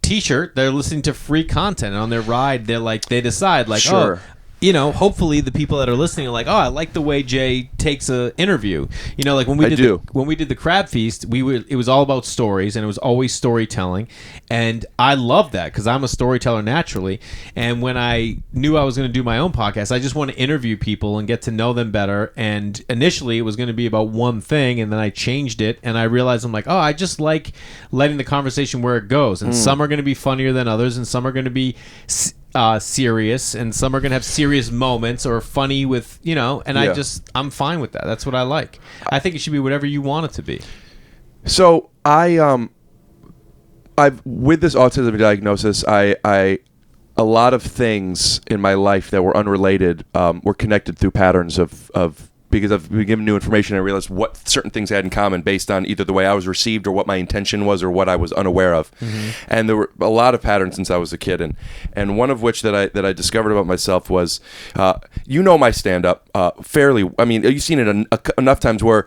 Speaker 1: T-shirt, they're listening to free content, and on their ride they decide like,
Speaker 2: sure.
Speaker 1: Hopefully the people that are listening are like, oh, I like the way Jay takes a interview. Like when we did the Crab Feast, it was all about stories, and it was always storytelling, and I love that because I'm a storyteller naturally. And when I knew I was going to do my own podcast, I just want to interview people and get to know them better. And initially it was going to be about one thing, and then I changed it, and I realized I'm like, oh, I just like letting the conversation where it goes, and some are going to be funnier than others, and some are going to be serious, and some are gonna have serious moments or funny with and I'm fine with that. That's what I like. I think it should be whatever you want it to be.
Speaker 2: So I've with this autism diagnosis, I a lot of things in my life that were unrelated were connected through patterns of because I've been given new information. I realized what certain things I had in common based on either the way I was received or what my intention was or what I was unaware of. And there were a lot of patterns since I was a kid, and one of which that I discovered about myself was, my stand-up fairly. I mean, you've seen it enough times where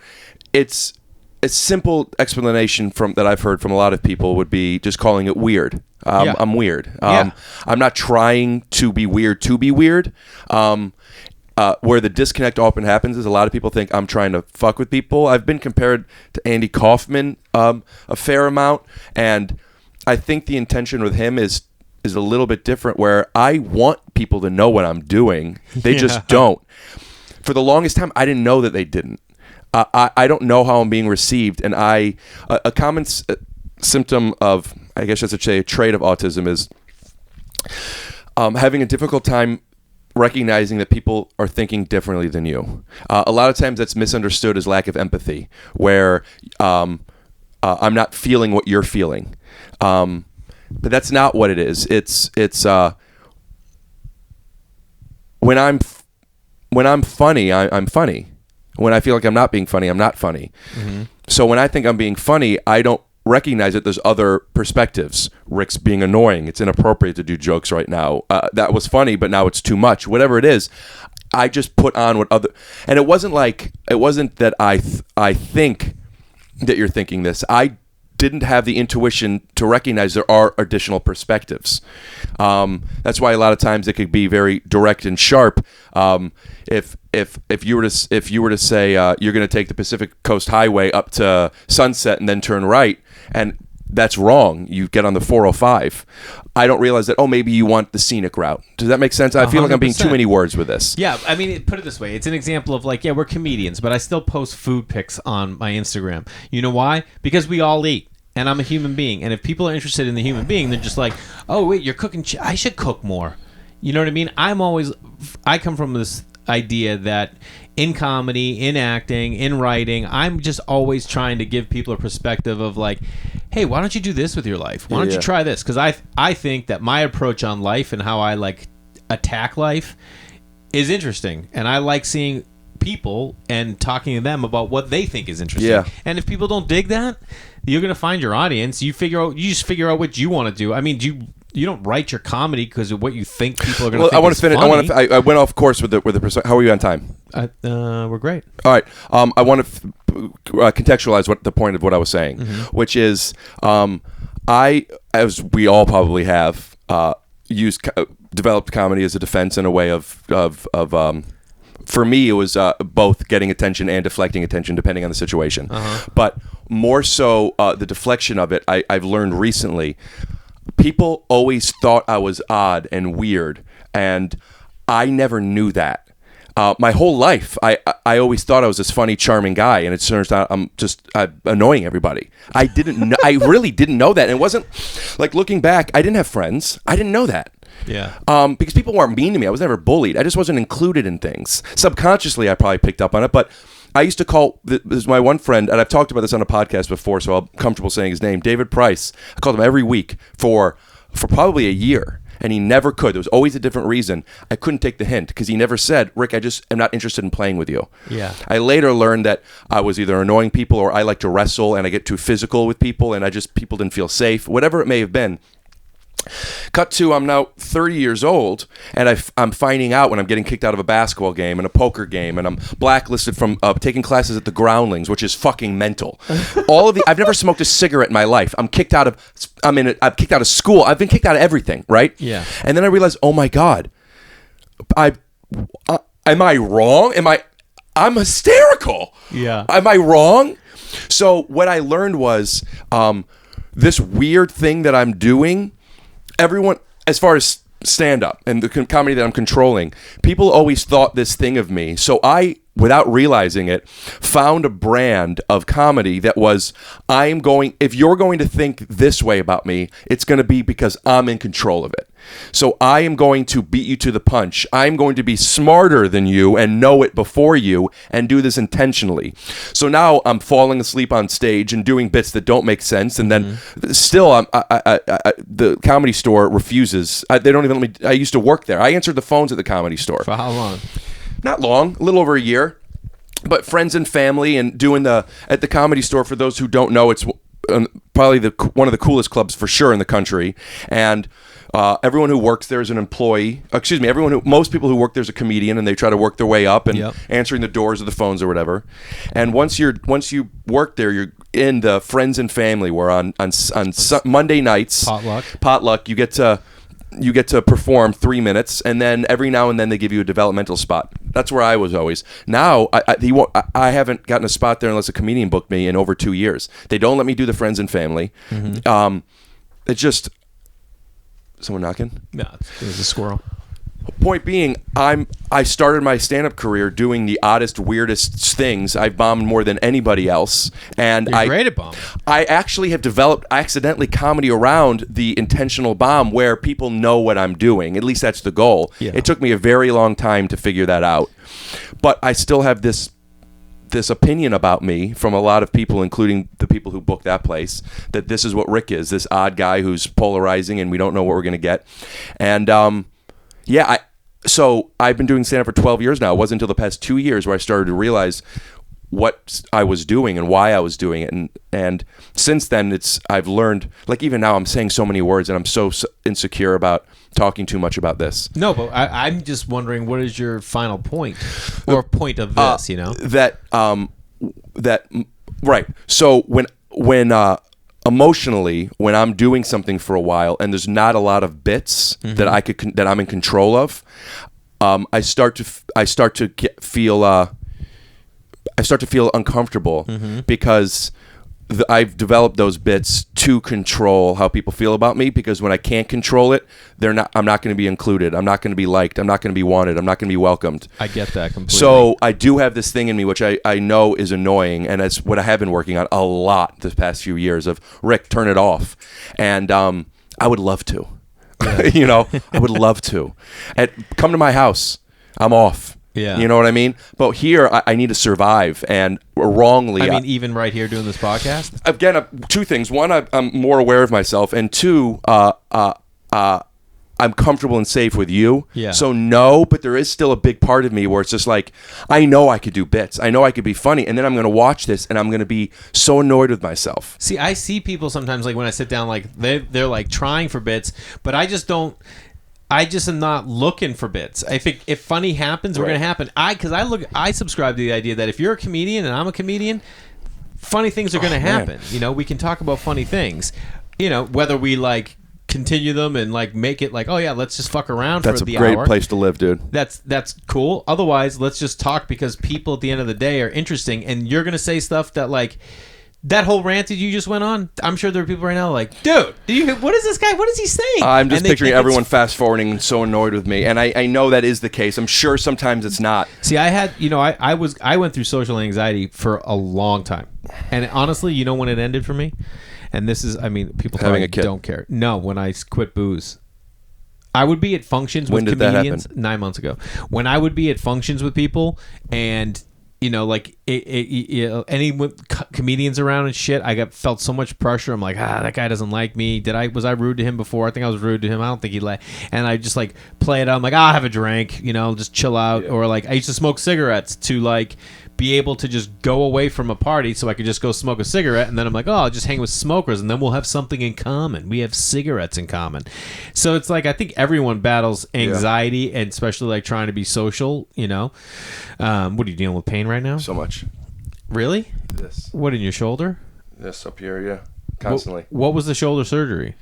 Speaker 2: it's a simple explanation that I've heard from a lot of people would be just calling it weird. I'm weird. I'm not trying to be weird. Where the disconnect often happens is a lot of people think I'm trying to fuck with people. I've been compared to Andy Kaufman a fair amount, and I think the intention with him is a little bit different, where I want people to know what I'm doing. They just don't. For the longest time, I didn't know that they didn't. I don't know how I'm being received, and a common symptom of, I guess I should say, a trait of autism is having a difficult time recognizing that people are thinking differently than you. A lot of times that's misunderstood as lack of empathy, where I'm not feeling what you're feeling. But that's not what it is. It's when I'm funny, I'm funny. When I feel like I'm not being funny, I'm not funny. So when I think I'm being funny, I don't recognize that there's other perspectives. Rick's being annoying. It's inappropriate to do jokes right now. That was funny, but now it's too much. Whatever it is, I just put on what other, and it wasn't that I think that you're thinking this. I didn't have the intuition to recognize there are additional perspectives. That's why a lot of times it could be very direct and sharp. If you were to say you're going to take the Pacific Coast Highway up to Sunset and then turn right, and that's wrong. You get on the 405. I don't realize that, maybe you want the scenic route. Does that make sense? I feel like I'm being too many words with this.
Speaker 1: Yeah, I mean, put it this way. It's an example of like, yeah, we're comedians, but I still post food pics on my Instagram. You know why? Because we all eat, and I'm a human being. And if people are interested in the human being, they're just like, oh, wait, you're cooking. I should cook more. You know what I mean? I come from this idea that in comedy, in acting, in writing, I'm just always trying to give people a perspective of like, hey, why don't you do this with your life? Why don't you try this? Because I think that my approach on life and how I like attack life is interesting, and I like seeing people and talking to them about what they think is interesting.
Speaker 2: Yeah.
Speaker 1: And if people don't dig that, you're gonna find your audience. You just figure out what you want to do. I mean, you don't write your comedy because of what you think people are going to think.
Speaker 2: I want to finish.
Speaker 1: Funny.
Speaker 2: I went off course with the. How are you on time?
Speaker 1: We're great.
Speaker 2: All right. I want to contextualize what the point of what I was saying, which is, as we all probably have, developed comedy as a defense and a way of for me, it was both getting attention and deflecting attention, depending on the situation. But more so, the deflection of it, I've learned recently. People always thought I was odd and weird, and I never knew that. My whole life, I always thought I was this funny, charming guy, and it turns out I'm just annoying everybody. I didn't know, I really didn't know that. And it wasn't like, looking back, I didn't have friends. I didn't know that.
Speaker 1: Yeah.
Speaker 2: Because people weren't mean to me. I was never bullied. I just wasn't included in things. Subconsciously, I probably picked up on it, but I used to call this my one friend, and I've talked about this on a podcast before, so I'm comfortable saying his name, David Price. I called him every week for probably a year, and he never could. There was always a different reason. I couldn't take the hint because he never said, Rick, I just am not interested in playing with you. Yeah. I later learned that I was either annoying people or I like to wrestle and I get too physical with people and people didn't feel safe, whatever it may have been. Cut to, I'm now 30 years old, and I'm finding out when I'm getting kicked out of a basketball game and a poker game, and I'm blacklisted from taking classes at the Groundlings, which is fucking mental. I've never smoked a cigarette in my life. I'm kicked out of school. I've been kicked out of everything, right? Yeah. And then I realized, oh my God, am I wrong? I'm hysterical. Yeah. Am I wrong? So what I learned was this weird thing that I'm doing. Everyone, as far as stand-up and the comedy that I'm controlling, people always thought this thing of me. So I, without realizing it, found a brand of comedy that was, if you're going to think this way about me, it's going to be because I'm in control of it. So I am going to beat you to the punch. I'm going to be smarter than you and know it before you and do this intentionally. So now I'm falling asleep on stage and doing bits that don't make sense, and then still the Comedy Store refuses. They don't even let me. I used to work there. I answered the phones at the Comedy Store.
Speaker 1: For how long?
Speaker 2: Not long, a little over a year. But friends and family, and doing at the Comedy Store, for those who don't know, it's probably one of the coolest clubs for sure in the country. And everyone who works there is an employee. Most people who work there is a comedian, and they try to work their way up and answering the doors or the phones or whatever. And once you work there, you're in the friends and family, where on Monday nights, potluck, you get to perform 3 minutes, and then every now and then they give you a developmental spot. That's where I was always. Now I haven't gotten a spot there unless a comedian booked me in over 2 years. They don't let me do the friends and family. It's just someone knocking.
Speaker 1: Yeah, it was a squirrel.
Speaker 2: Point being, I started my stand-up career doing the oddest, weirdest things. I've bombed more than anybody else, and
Speaker 1: You're great at bombing.
Speaker 2: I actually have developed accidentally comedy around the intentional bomb, where people know what I'm doing. At least that's the goal. Yeah. It took me a very long time to figure that out, but I still have this opinion about me from a lot of people, including the people who booked that place, that this is what Rick is, this odd guy who's polarizing and we don't know what we're going to get. And so I've been doing stand-up for 12 years now. It wasn't until the past 2 years where I started to realize what I was doing and why I was doing it. And since then, I've learned, like even now I'm saying so many words and I'm so insecure about talking too much about this.
Speaker 1: No, but I'm just wondering, what is your final point or point of this,
Speaker 2: Right. So when emotionally, when I'm doing something for a while and there's not a lot of bits that I'm in control of, I start to feel uncomfortable because I've developed those bits to control how people feel about me, because when I can't control it, I'm not going to be included. I'm not going to be liked. I'm not going to be wanted. I'm not going to be welcomed.
Speaker 1: I get that completely.
Speaker 2: So I do have this thing in me, which I know is annoying, and that's what I have been working on a lot the past few years of, Rick, turn it off. And I would love to. I would love to. Come to my house. I'm off.
Speaker 1: Yeah.
Speaker 2: You know what I mean? But here, I need to survive, and wrongly...
Speaker 1: I mean, even right here doing this podcast?
Speaker 2: Again, two things. One, I'm more aware of myself, and two, I'm comfortable and safe with you.
Speaker 1: Yeah.
Speaker 2: So no, but there is still a big part of me where it's just like, I know I could do bits. I know I could be funny, and then I'm going to watch this, and I'm going to be so annoyed with myself.
Speaker 1: See, I see people sometimes, like when I sit down, like they're like trying for bits, but I just am not looking for bits. I think if funny happens, we're going to happen. I subscribe to the idea that if you're a comedian and I'm a comedian, funny things are going to happen. We can talk about funny things. Whether we like continue them and like make it like, oh yeah, let's just fuck around for the hour.
Speaker 2: That's a great place to live, dude.
Speaker 1: That's cool. Otherwise, let's just talk, because people at the end of the day are interesting, and you're going to say stuff that like. That whole rant that you just went on, I'm sure there are people right now like, dude, what is this guy? What is he saying?
Speaker 2: I'm just picturing everyone fast forwarding and so annoyed with me. And I know that is the case. I'm sure sometimes it's not.
Speaker 1: See, I had, I went through social anxiety for a long time. And honestly, when it ended for me? And this is, people
Speaker 2: having a kid.
Speaker 1: Don't care. No, when I quit booze. I would be at functions with comedians.
Speaker 2: When did that happen?
Speaker 1: 9 months ago. When I would be at functions with people and... any comedians around and shit, felt so much pressure. I'm like, that guy doesn't like me. Was I rude to him before? I think I was rude to him. I don't think he liked. And I just like play it out. I'm like, I'll have a drink, just chill out. Yeah. Or like I used to smoke cigarettes to like be able to just go away from a party so I could just go smoke a cigarette, and then I'm like, I'll just hang with smokers, and then we'll have something in common. We have cigarettes in common. So it's like I think everyone battles anxiety, and especially like trying to be social, What are you dealing with, pain right now?
Speaker 2: So much.
Speaker 1: Really?
Speaker 2: This.
Speaker 1: What, in your shoulder?
Speaker 2: This up here, yeah. Constantly.
Speaker 1: What was the shoulder surgery?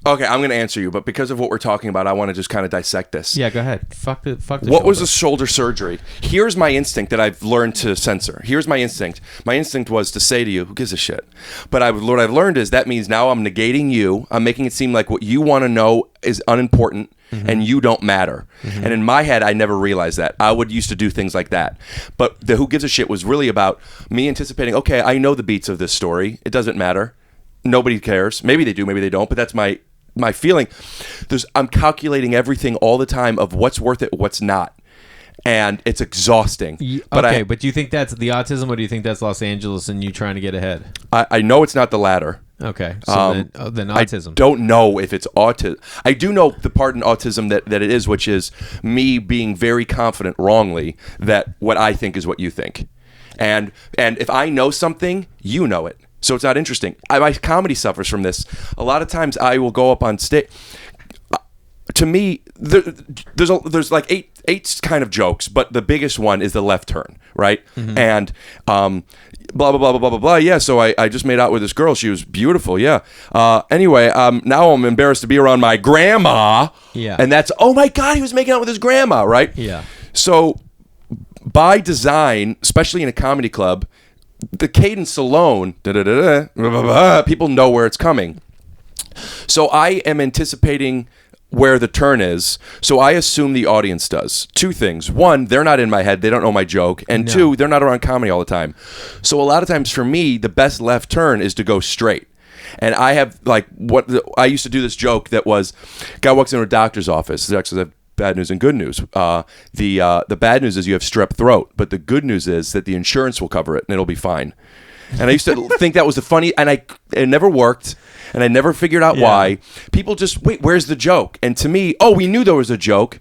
Speaker 2: Okay, I'm going to answer you, but because of what we're talking about, I want to just kind of dissect this.
Speaker 1: Yeah, go ahead. Fuck the
Speaker 2: What
Speaker 1: shoulder.
Speaker 2: was the shoulder surgery? Here's my instinct that I've learned to censor. Here's my instinct. My instinct was to say to you, who gives a shit? But what I've learned is that means now I'm negating you. I'm making it seem like what you want to know is unimportant, and you don't matter. And in my head, I never realized that. I used to do things like that. But the who gives a shit was really about me anticipating, okay, I know the beats of this story. It doesn't matter. Nobody cares. Maybe they do, maybe they don't, but that's my feeling. I'm calculating everything all the time of what's worth it, what's not. And it's exhausting.
Speaker 1: But do you think that's the autism, or do you think that's Los Angeles and you trying to get ahead?
Speaker 2: I know it's not the latter.
Speaker 1: Okay. So then autism.
Speaker 2: I don't know if it's autism. I do know the part in autism that it is, which is me being very confident wrongly that what I think is what you think. And if I know something, you know it. So it's not interesting. My comedy suffers from this. A lot of times I will go up on stage. To me, there's like eight kind of jokes, but the biggest one is the left turn, right? And blah, blah, blah, blah, blah, blah, blah. Yeah, so I just made out with this girl. She was beautiful, yeah. Anyway, now I'm embarrassed to be around my grandma.
Speaker 1: Yeah.
Speaker 2: And that's, oh my God, he was making out with his grandma, right?
Speaker 1: Yeah.
Speaker 2: So by design, especially in a comedy club, the cadence alone, people know where it's coming. So I am anticipating where the turn is. So I assume the audience does. Two things. One, they're not in my head. They don't know my joke. And two, they're not around comedy all the time. So a lot of times for me, the best left turn is to go straight. And I have I used to do this joke that was, guy walks into a doctor's office. There's actually bad news and good news. The bad news is you have strep throat, but the good news is that the insurance will cover it and it'll be fine. And I used to think that was the funny, and it never worked, and I never figured out why. People just, wait, where's the joke? And to me, we knew there was a joke,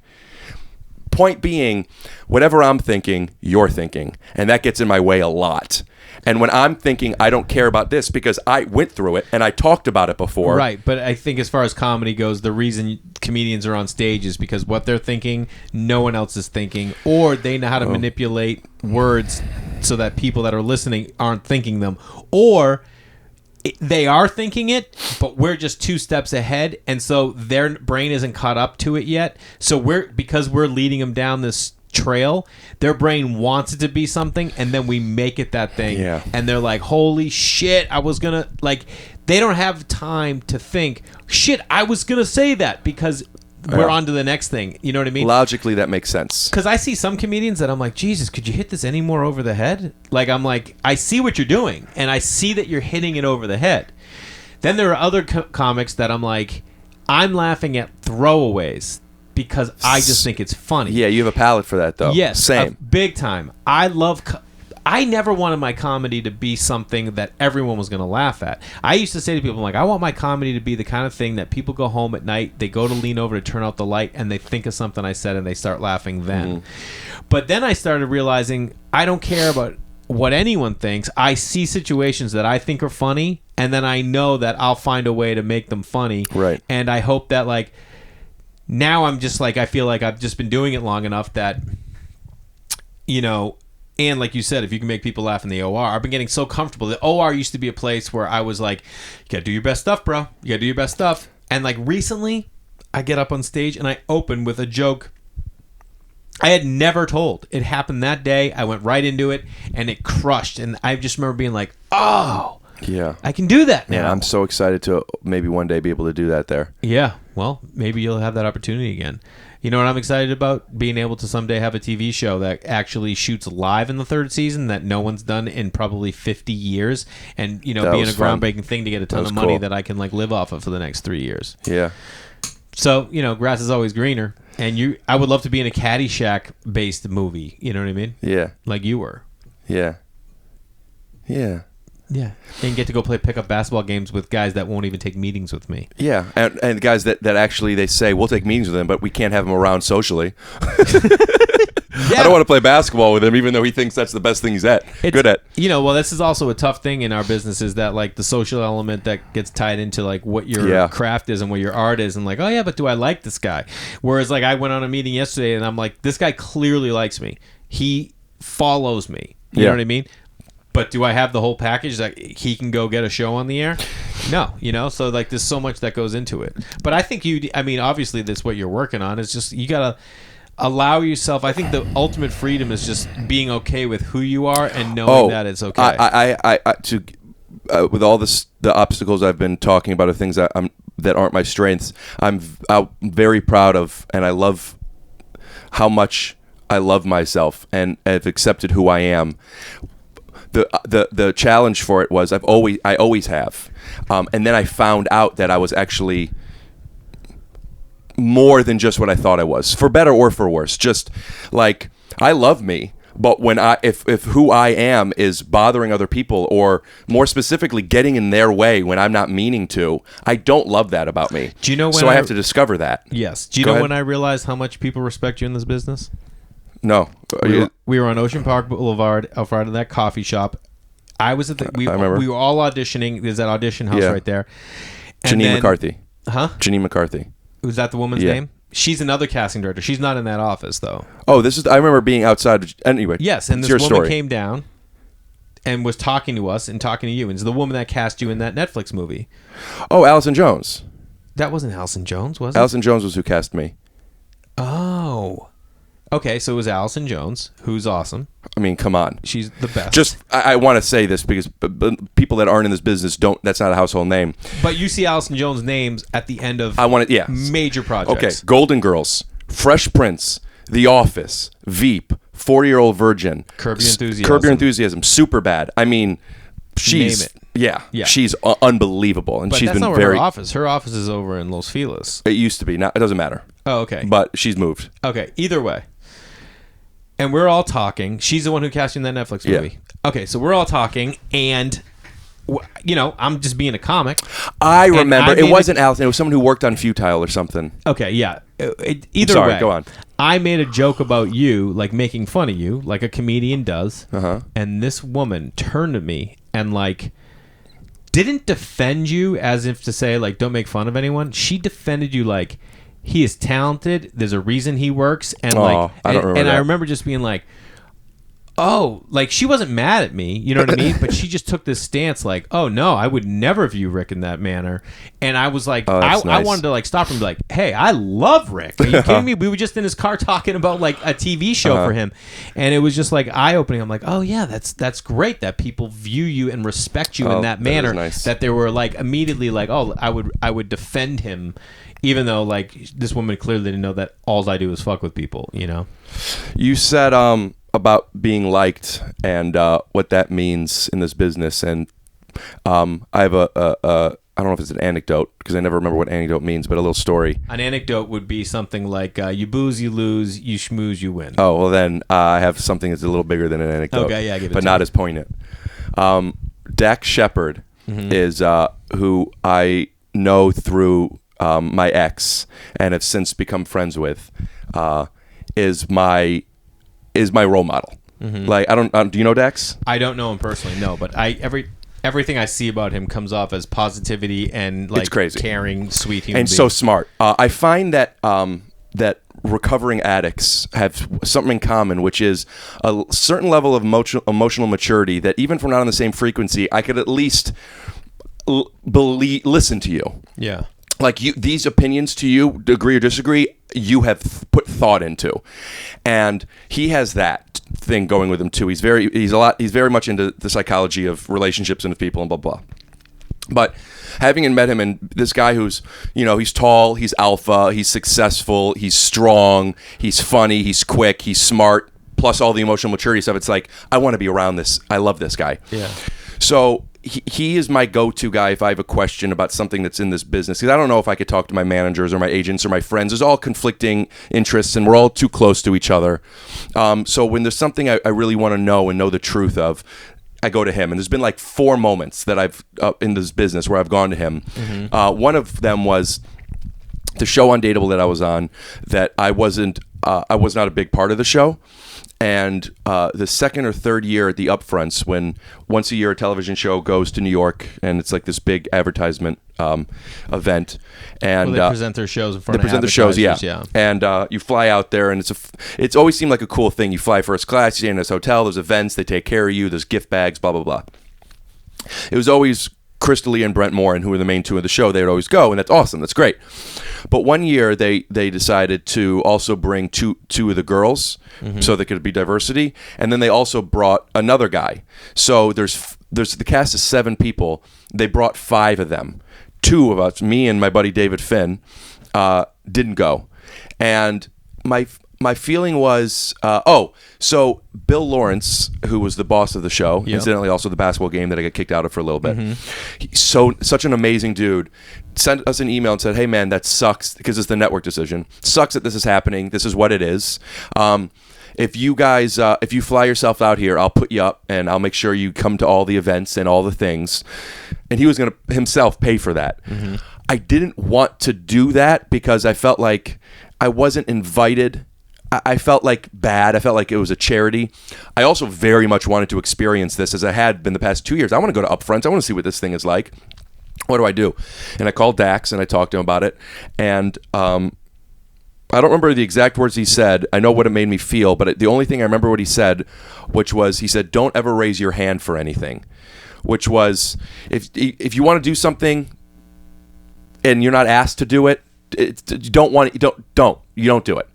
Speaker 2: point being, whatever I'm thinking, you're thinking. And that gets in my way a lot. And when I'm thinking, I don't care about this because I went through it and I talked about it before.
Speaker 1: Right, but I think as far as comedy goes, the reason comedians are on stage is because what they're thinking, no one else is thinking, or they know how to manipulate words so that people that are listening aren't thinking them, or they are thinking it, but we're just 2 steps ahead, and so their brain isn't caught up to it yet. So because we're leading them down this trail, their brain wants it to be something, and then we make it that thing.
Speaker 2: Yeah.
Speaker 1: And they're like, holy shit, I was gonna, like, they don't have time to think, shit, I was gonna say that, because we're on to the next thing. You know what I mean?
Speaker 2: Logically, that makes sense.
Speaker 1: Because I see some comedians that I'm like, Jesus, could you hit this any more over the head? Like, I'm like, I see what you're doing, and I see that you're hitting it over the head. Then there are other comics that I'm like, I'm laughing at throwaways because I just think it's funny.
Speaker 2: Yeah, you have a palate for that, though.
Speaker 1: Yes,
Speaker 2: Same.
Speaker 1: big time. I never wanted my comedy to be something that everyone was going to laugh at. I used to say to people, I'm like, I want my comedy to be the kind of thing that people go home at night, they go to lean over to turn out the light, and they think of something I said, and they start laughing then. But then I started realizing I don't care about what anyone thinks. I see situations that I think are funny, and then I know that I'll find a way to make them funny.
Speaker 2: Right.
Speaker 1: And I hope that, like, now I'm just like, I feel like I've just been doing it long enough that, you know, and like you said, if you can make people laugh in the OR, I've been getting so comfortable. The OR used to be a place where I was like, you gotta do your best stuff, bro. You gotta do your best stuff. And like recently, I get up on stage and I open with a joke I had never told. It happened that day. I went right into it and it crushed. And I just remember being like, oh,
Speaker 2: yeah,
Speaker 1: I can do that now.
Speaker 2: Yeah, I'm so excited to maybe one day be able to do that there.
Speaker 1: Yeah, well, maybe you'll have that opportunity again. You know what I'm excited about? Being able to someday have a TV show that actually shoots live in the 3rd season that no one's done in probably 50 years. And, you know, being a groundbreaking thing to get a ton of money that I can, like, live off of for the next 3 years.
Speaker 2: Yeah.
Speaker 1: So, you know, grass is always greener. And I would love to be in a Caddyshack-based movie. You know what I mean?
Speaker 2: Yeah.
Speaker 1: Like you were.
Speaker 2: Yeah. Yeah.
Speaker 1: Yeah, and get to go play pickup basketball games with guys that won't even take meetings with me.
Speaker 2: Yeah, and guys that actually they say, we'll take meetings with him, but we can't have him around socially. Yeah. I don't want to play basketball with him, even though he thinks that's the best thing he's good at.
Speaker 1: You know, well, this is also a tough thing in our business is that, like, the social element that gets tied into, like, what your craft is and what your art is. And, like, oh, yeah, but do I like this guy? Whereas, like, I went on a meeting yesterday, and I'm like, this guy clearly likes me. He follows me. You know what I mean? But do I have the whole package that he can go get a show on the air? No, you know? So, like, there's so much that goes into it. But I think obviously that's what you're working on. It's just, you got to allow yourself. I think the ultimate freedom is just being okay with who you are and knowing that it's okay.
Speaker 2: With all the obstacles I've been talking about, of things that aren't my strengths, I'm very proud of, and I love how much I love myself and have accepted who I am. The challenge for it was I always have, and then I found out that I was actually more than just what I thought I was, for better or for worse. Just like, I love me, but when if who I am is bothering other people, or more specifically getting in their way when I'm not meaning to, I don't love that about me.
Speaker 1: Do you know when
Speaker 2: so I have to discover that.
Speaker 1: Yes. Do you know when I realized how much people respect you in this business?
Speaker 2: No.
Speaker 1: We were on Ocean Park Boulevard out front of that coffee shop. I was at we were all auditioning. There's that audition house right there.
Speaker 2: Janine McCarthy.
Speaker 1: Huh?
Speaker 2: Janine McCarthy.
Speaker 1: Was that the woman's name? She's another casting director. She's not in that office, though.
Speaker 2: Oh, I remember being outside. Anyway.
Speaker 1: Yes, and this woman came down and was talking to us and talking to you. And it's the woman that cast you in that Netflix movie.
Speaker 2: Oh, Allison Jones.
Speaker 1: That wasn't Allison Jones, was it?
Speaker 2: Allison Jones was who cast me.
Speaker 1: Oh. Okay, so it was Allison Jones, who's awesome.
Speaker 2: I mean, come on.
Speaker 1: She's the best.
Speaker 2: Just, I want to say this because people that aren't in this business that's not a household name.
Speaker 1: But you see Allison Jones' names at the end of major projects.
Speaker 2: Okay, Golden Girls, Fresh Prince, The Office, Veep, 40-Year-Old Virgin.
Speaker 1: Curb Your Enthusiasm.
Speaker 2: Curb Your Enthusiasm, Superbad. I mean, she's...
Speaker 1: Name it.
Speaker 2: Yeah, she's unbelievable, and
Speaker 1: but
Speaker 2: she's
Speaker 1: that's
Speaker 2: been
Speaker 1: not where her office. Her office is over in Los Feliz.
Speaker 2: It used to be. Now it doesn't matter.
Speaker 1: Oh, okay.
Speaker 2: But she's moved.
Speaker 1: Okay, either way. And we're all talking. She's the one who cast you in that Netflix movie.
Speaker 2: Yeah.
Speaker 1: Okay, so we're all talking, and I'm just being a comic.
Speaker 2: I remember. It wasn't Allison. It was someone who worked on Futile or something.
Speaker 1: Okay, yeah. Either
Speaker 2: Sorry,
Speaker 1: way,
Speaker 2: go on.
Speaker 1: I made a joke about you, like making fun of you, like a comedian does. And this woman turned to me and like didn't defend you as if to say like don't make fun of anyone. She defended you like he is talented. There's a reason he works, and I remember just being like, oh, like she wasn't mad at me, you know what I mean? But she just took this stance like, oh no, I would never view Rick in that manner. And I was like, I wanted to like stop him and be like, hey, I love Rick. Are you kidding me? We were just in his car talking about like a TV show for him. And it was just like eye-opening. I'm like, oh yeah, that's great that people view you and respect you in that manner.
Speaker 2: Nice.
Speaker 1: That they were like immediately like, oh, I would defend him. Even though like this woman clearly didn't know that all I do is fuck with people, you know?
Speaker 2: You said about being liked and what that means in this business, and I have I don't know if it's an anecdote because I never remember what anecdote means, but a little story.
Speaker 1: An anecdote would be something like you booze, you lose, you schmooze, you win.
Speaker 2: Oh, well then I have something that's a little bigger than an anecdote.
Speaker 1: Okay, yeah, give it
Speaker 2: but
Speaker 1: to
Speaker 2: not
Speaker 1: me.
Speaker 2: as poignant. Dax Shepard is who I know through my ex and have since become friends with, is my role model. Like I don't do you know Dax?
Speaker 1: I don't know him personally, no, but everything I see about him comes off as positivity and like
Speaker 2: It's crazy.
Speaker 1: caring, sweet human
Speaker 2: And
Speaker 1: being.
Speaker 2: so smart. I find that that recovering addicts have something in common, which is a certain level of emotional maturity that even if we're not on the same frequency, I could at least listen to you.
Speaker 1: Yeah.
Speaker 2: Like these opinions to you, agree or disagree, you have put thought into, and he has that thing going with him too. He's very much into the psychology of relationships and of people and blah blah. But having met him, and this guy who's he's tall, he's alpha, he's successful, he's strong, he's funny, he's quick, he's smart, plus all the emotional maturity stuff. It's like I want to be around this. I love this guy.
Speaker 1: Yeah.
Speaker 2: So. He is my go-to guy if I have a question about something that's in this business. Because I don't know if I could talk to my managers or my agents or my friends. There's all conflicting interests, and we're all too close to each other. So when there's something I really want to know and know the truth of, I go to him. And there's been like 4 moments that I've in this business where I've gone to him. One of them was the show Undateable that I was on. That I was not a big part of the show. And the second or third year at the upfronts, when once a year a television show goes to New York, and it's like this big advertisement event, and
Speaker 1: they present their shows in front of
Speaker 2: present the shows,
Speaker 1: yeah.
Speaker 2: And you fly out there, and it's always seemed like a cool thing. You fly first class, you stay in this hotel. There's events, they take care of you. There's gift bags, blah blah blah. It was always Crystalia and Brent Morin, who were the main two of the show. They would always go, and that's awesome. That's great. But one year they decided to also bring two of the girls, so there could be diversity, and then they also brought another guy. So there's the cast of 7 people. They brought 5 of them. 2 of us, me and my buddy David Finn, didn't go, and my feeling was, so Bill Lawrence, who was the boss of the show, incidentally also the basketball game that I got kicked out of for a little bit, such an amazing dude, sent us an email and said, hey man, that sucks, because it's the network decision. Sucks that this is happening. This is what it is. If you guys, if you fly yourself out here, I'll put you up and I'll make sure you come to all the events and all the things. And he was going to himself pay for that. I didn't want to do that because I felt like I wasn't invited. I felt like bad. I felt like it was a charity. I also very much wanted to experience this as I had been the past 2 years. I want to go to upfronts. I want to see what this thing is like. What do I do? And I called Dax and I talked to him about it. And I don't remember the exact words he said. I know what it made me feel, but the only thing I remember what he said, which was, he said, don't ever raise your hand for anything. Which was, if you want to do something and you're not asked to do it, you don't do it.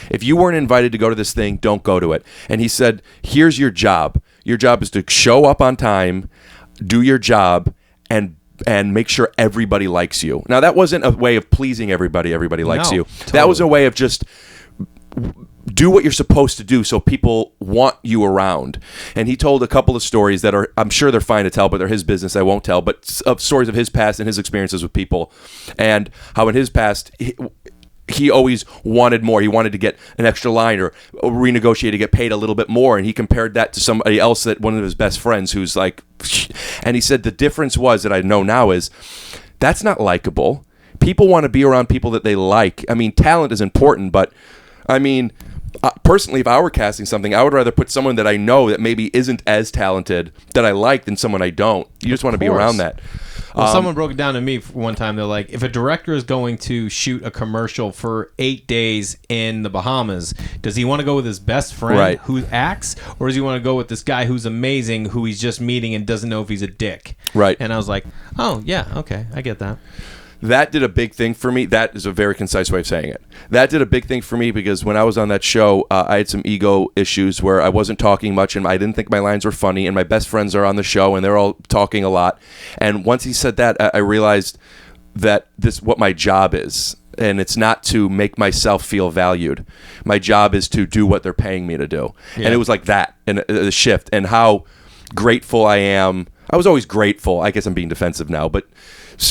Speaker 2: If you weren't invited to go to this thing, don't go to it. And he said, here's your job. Your job is to show up on time, do your job, and make sure everybody likes you. Now, that wasn't a way of pleasing everybody. Everybody likes you.
Speaker 1: Totally.
Speaker 2: That was a way of just do what you're supposed to do so people want you around. And he told a couple of stories that are, I'm sure they're fine to tell, but they're his business. I won't tell. But of stories of his past and his experiences with people, and how in his past he always wanted more. He wanted to get an extra line or renegotiate to get paid a little bit more. And he compared that to somebody else, that one of his best friends who's like, and he said the difference was, that I know now, is that's not likable. People want to be around people that they like. I mean, talent is important, but I mean, personally, if I were casting something, I would rather put someone that I know that maybe isn't as talented that I like than someone I don't. You just want to be around that.
Speaker 1: Well, someone broke it down to me one time. They're like, if a director is going to shoot a commercial for 8 days in the Bahamas, does he want to go with his best friend who acts, or does he want to go with this guy who's amazing, who he's just meeting and doesn't know if he's a dick?
Speaker 2: Right.
Speaker 1: And I was like, oh, yeah, okay, I get that.
Speaker 2: That did a big thing for me. That is a very concise way of saying it. That did a big thing for me because when I was on that show, I had some ego issues where I wasn't talking much and I didn't think my lines were funny, and my best friends are on the show and they're all talking a lot. And once he said that, I realized that this what my job is. And it's not to make myself feel valued. My job is to do what they're paying me to do. Yeah. And it was like that, and the shift, and how grateful I am. I was always grateful. I guess I'm being defensive now, but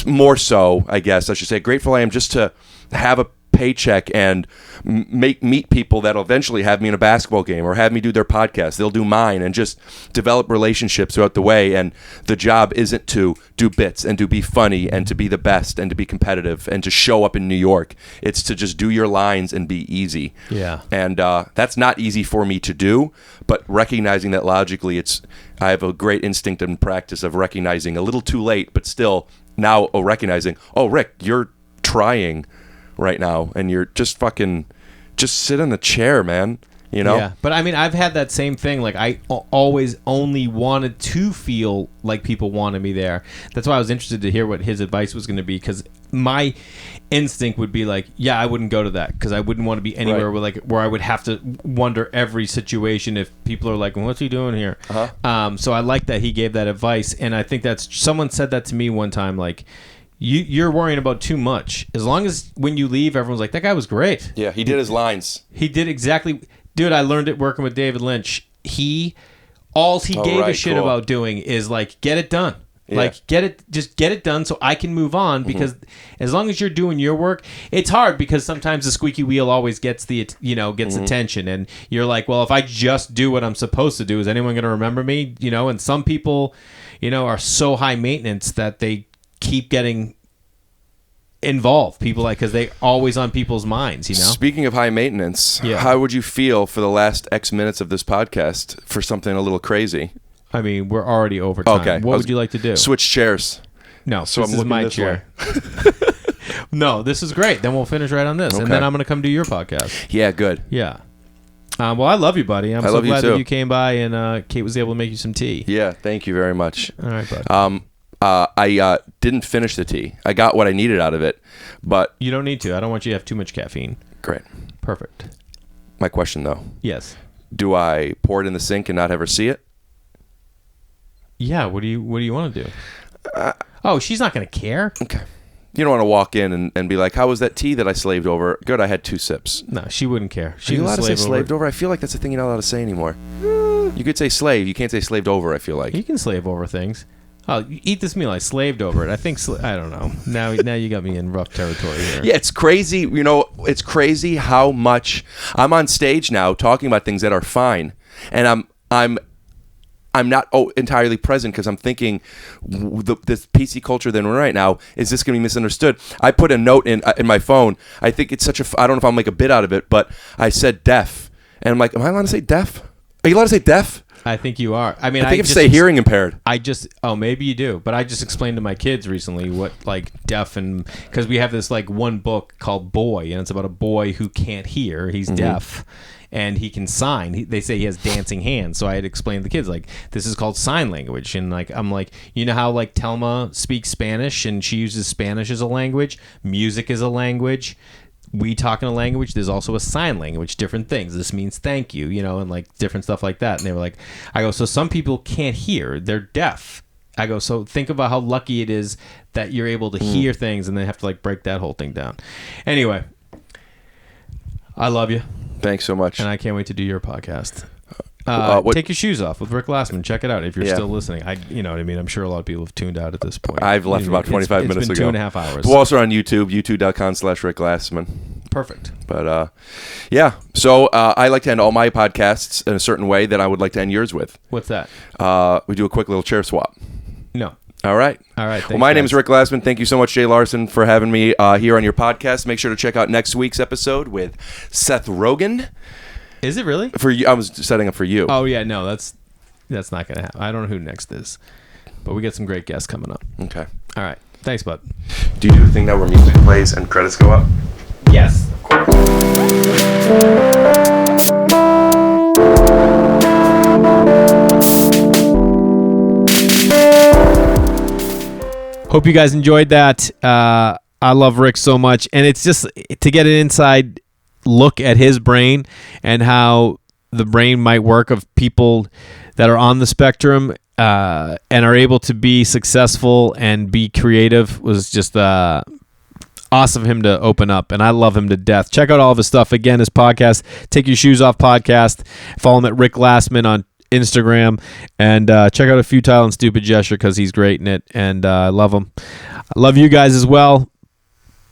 Speaker 2: more so, I guess I should say, grateful I am just to have a paycheck and meet people that'll eventually have me in a basketball game or have me do their podcast. They'll do mine, and just develop relationships throughout the way. And the job isn't to do bits and to be funny and to be the best and to be competitive and to show up in New York. It's to just do your lines and be easy.
Speaker 1: Yeah.
Speaker 2: And that's not easy for me to do, but recognizing that logically, I have a great instinct and practice of recognizing a little too late, but still now recognizing, oh, Rick, you're trying right now, and you're just sit in the chair, man. You know?
Speaker 1: Yeah, but I mean, I've had that same thing. Like, I always only wanted to feel like people wanted me there. That's why I was interested to hear what his advice was going to be, because my instinct would be like, yeah, I wouldn't go to that, because I wouldn't want to be anywhere where I would have to wonder every situation if people are like, well, what's he doing here? Uh-huh. So I like that he gave that advice, and I think someone said that to me one time, like, You're worrying about too much. As long as when you leave, everyone's like, that guy was great.
Speaker 2: Yeah, he did his lines.
Speaker 1: He did exactly. Dude, I learned it working with David Lynch. He gave a shit about doing is like, get it done. Yeah. Like, just get it done so I can move on, because as long as you're doing your work, it's hard because sometimes the squeaky wheel always gets attention, and you're like, well, if I just do what I'm supposed to do, is anyone going to remember me? And some people, are so high maintenance that they keep getting involved. People because they always on people's minds.
Speaker 2: Speaking of high maintenance, how would you feel for the last X minutes of this podcast for something a little crazy?
Speaker 1: I mean, we're already over time. Okay, what would you like to do?
Speaker 2: Switch chairs.
Speaker 1: No, so this is my chair. No, this is great. Then we'll finish right on this, and then I'm going to come do your podcast.
Speaker 2: Yeah, good.
Speaker 1: Yeah. Well, I love you, buddy. I'm so glad that you came by, and Kate was able to make you some tea.
Speaker 2: Yeah, thank you very much.
Speaker 1: All right, bud.
Speaker 2: I didn't finish the tea. I got what I needed out of it, but...
Speaker 1: You don't need to. I don't want you to have too much caffeine.
Speaker 2: Great.
Speaker 1: Perfect.
Speaker 2: My question, though.
Speaker 1: Yes.
Speaker 2: Do I pour it in the sink and not ever see it?
Speaker 1: Yeah, what do you want to do? She's not going to care.
Speaker 2: Okay. You don't want to walk in and be like, how was that tea that I slaved over? Good, I had 2 sips.
Speaker 1: No, she wouldn't care.
Speaker 2: Are you allowed to say slaved over? I feel like that's a thing you're not allowed to say anymore. You could say slave. You can't say slaved over, I feel like.
Speaker 1: You can slave over things. Oh, eat this meal. I slaved over it. I think I don't know. Now you got me in rough territory here.
Speaker 2: Yeah, it's crazy. It's crazy how much I'm on stage now talking about things that are fine, and I'm not entirely present because I'm thinking this PC culture that we're in right now, is this going to be misunderstood? I put a note in my phone. I think it's I don't know if I'll make a bit out of it, but I said deaf, and I'm like, am I allowed to say deaf? Are you allowed to say deaf?
Speaker 1: I think you are. I mean,
Speaker 2: I think if you say hearing impaired.
Speaker 1: Maybe you do. But I just explained to my kids recently what deaf, and because we have this one book called Boy, and it's about a boy who can't hear. He's deaf, and he can sign. They say he has dancing hands. So I had explained to the kids this is called sign language, and I'm like, you know how Telma speaks Spanish and she uses Spanish as a language. Music is a language. We talk in a language. There's also a sign language, different things. This means thank you, and different stuff like that. And they were like, I go, so some people can't hear. They're deaf. I go, so think about how lucky it is that you're able to hear things, and then have to break that whole thing down. Anyway, I love you.
Speaker 2: Thanks so much.
Speaker 1: And I can't wait to do your podcast. Take Your Shoes Off with Rick Glassman. Check it out if you're
Speaker 2: Yeah.
Speaker 1: still listening. You know what I mean? I'm sure a lot of people have tuned out at this point.
Speaker 2: I've left about 25 minutes
Speaker 1: It's
Speaker 2: ago.
Speaker 1: been 2.5 hours.
Speaker 2: We're also on YouTube, youtube.com/Rick Glassman.
Speaker 1: Perfect.
Speaker 2: But yeah, so I like to end all my podcasts in a certain way that I would like to end yours with.
Speaker 1: What's that?
Speaker 2: We do a quick little chair swap.
Speaker 1: No.
Speaker 2: All right.
Speaker 1: Thanks,
Speaker 2: well, my name is
Speaker 1: guys.
Speaker 2: Rick Glassman. Thank you so much, Jay Larson, for having me here on your podcast. Make sure to check out next week's episode with Seth Rogen.
Speaker 1: Is it really?
Speaker 2: For you, I was setting up for you.
Speaker 1: Oh yeah, no, that's not gonna happen. I don't know who next is, but we get some great guests coming up.
Speaker 2: Okay.
Speaker 1: All right. Thanks, bud.
Speaker 2: Do you do the thing now where music plays and credits go up?
Speaker 1: Yes, of course. Hope you guys enjoyed that. I love Rick so much, and it's just to get an inside look at his brain and how the brain might work of people that are on the spectrum and are able to be successful and be creative was just awesome of him to open up, and I love him to death. Check out all of his stuff. Again, his podcast, Take Your Shoes Off podcast. Follow him at Rick Glassman on Instagram, and check out A Futile and Stupid Gesture because he's great in it, and I love him. I love you guys as well.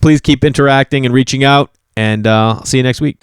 Speaker 1: Please keep interacting and reaching out, and I'll see you next week.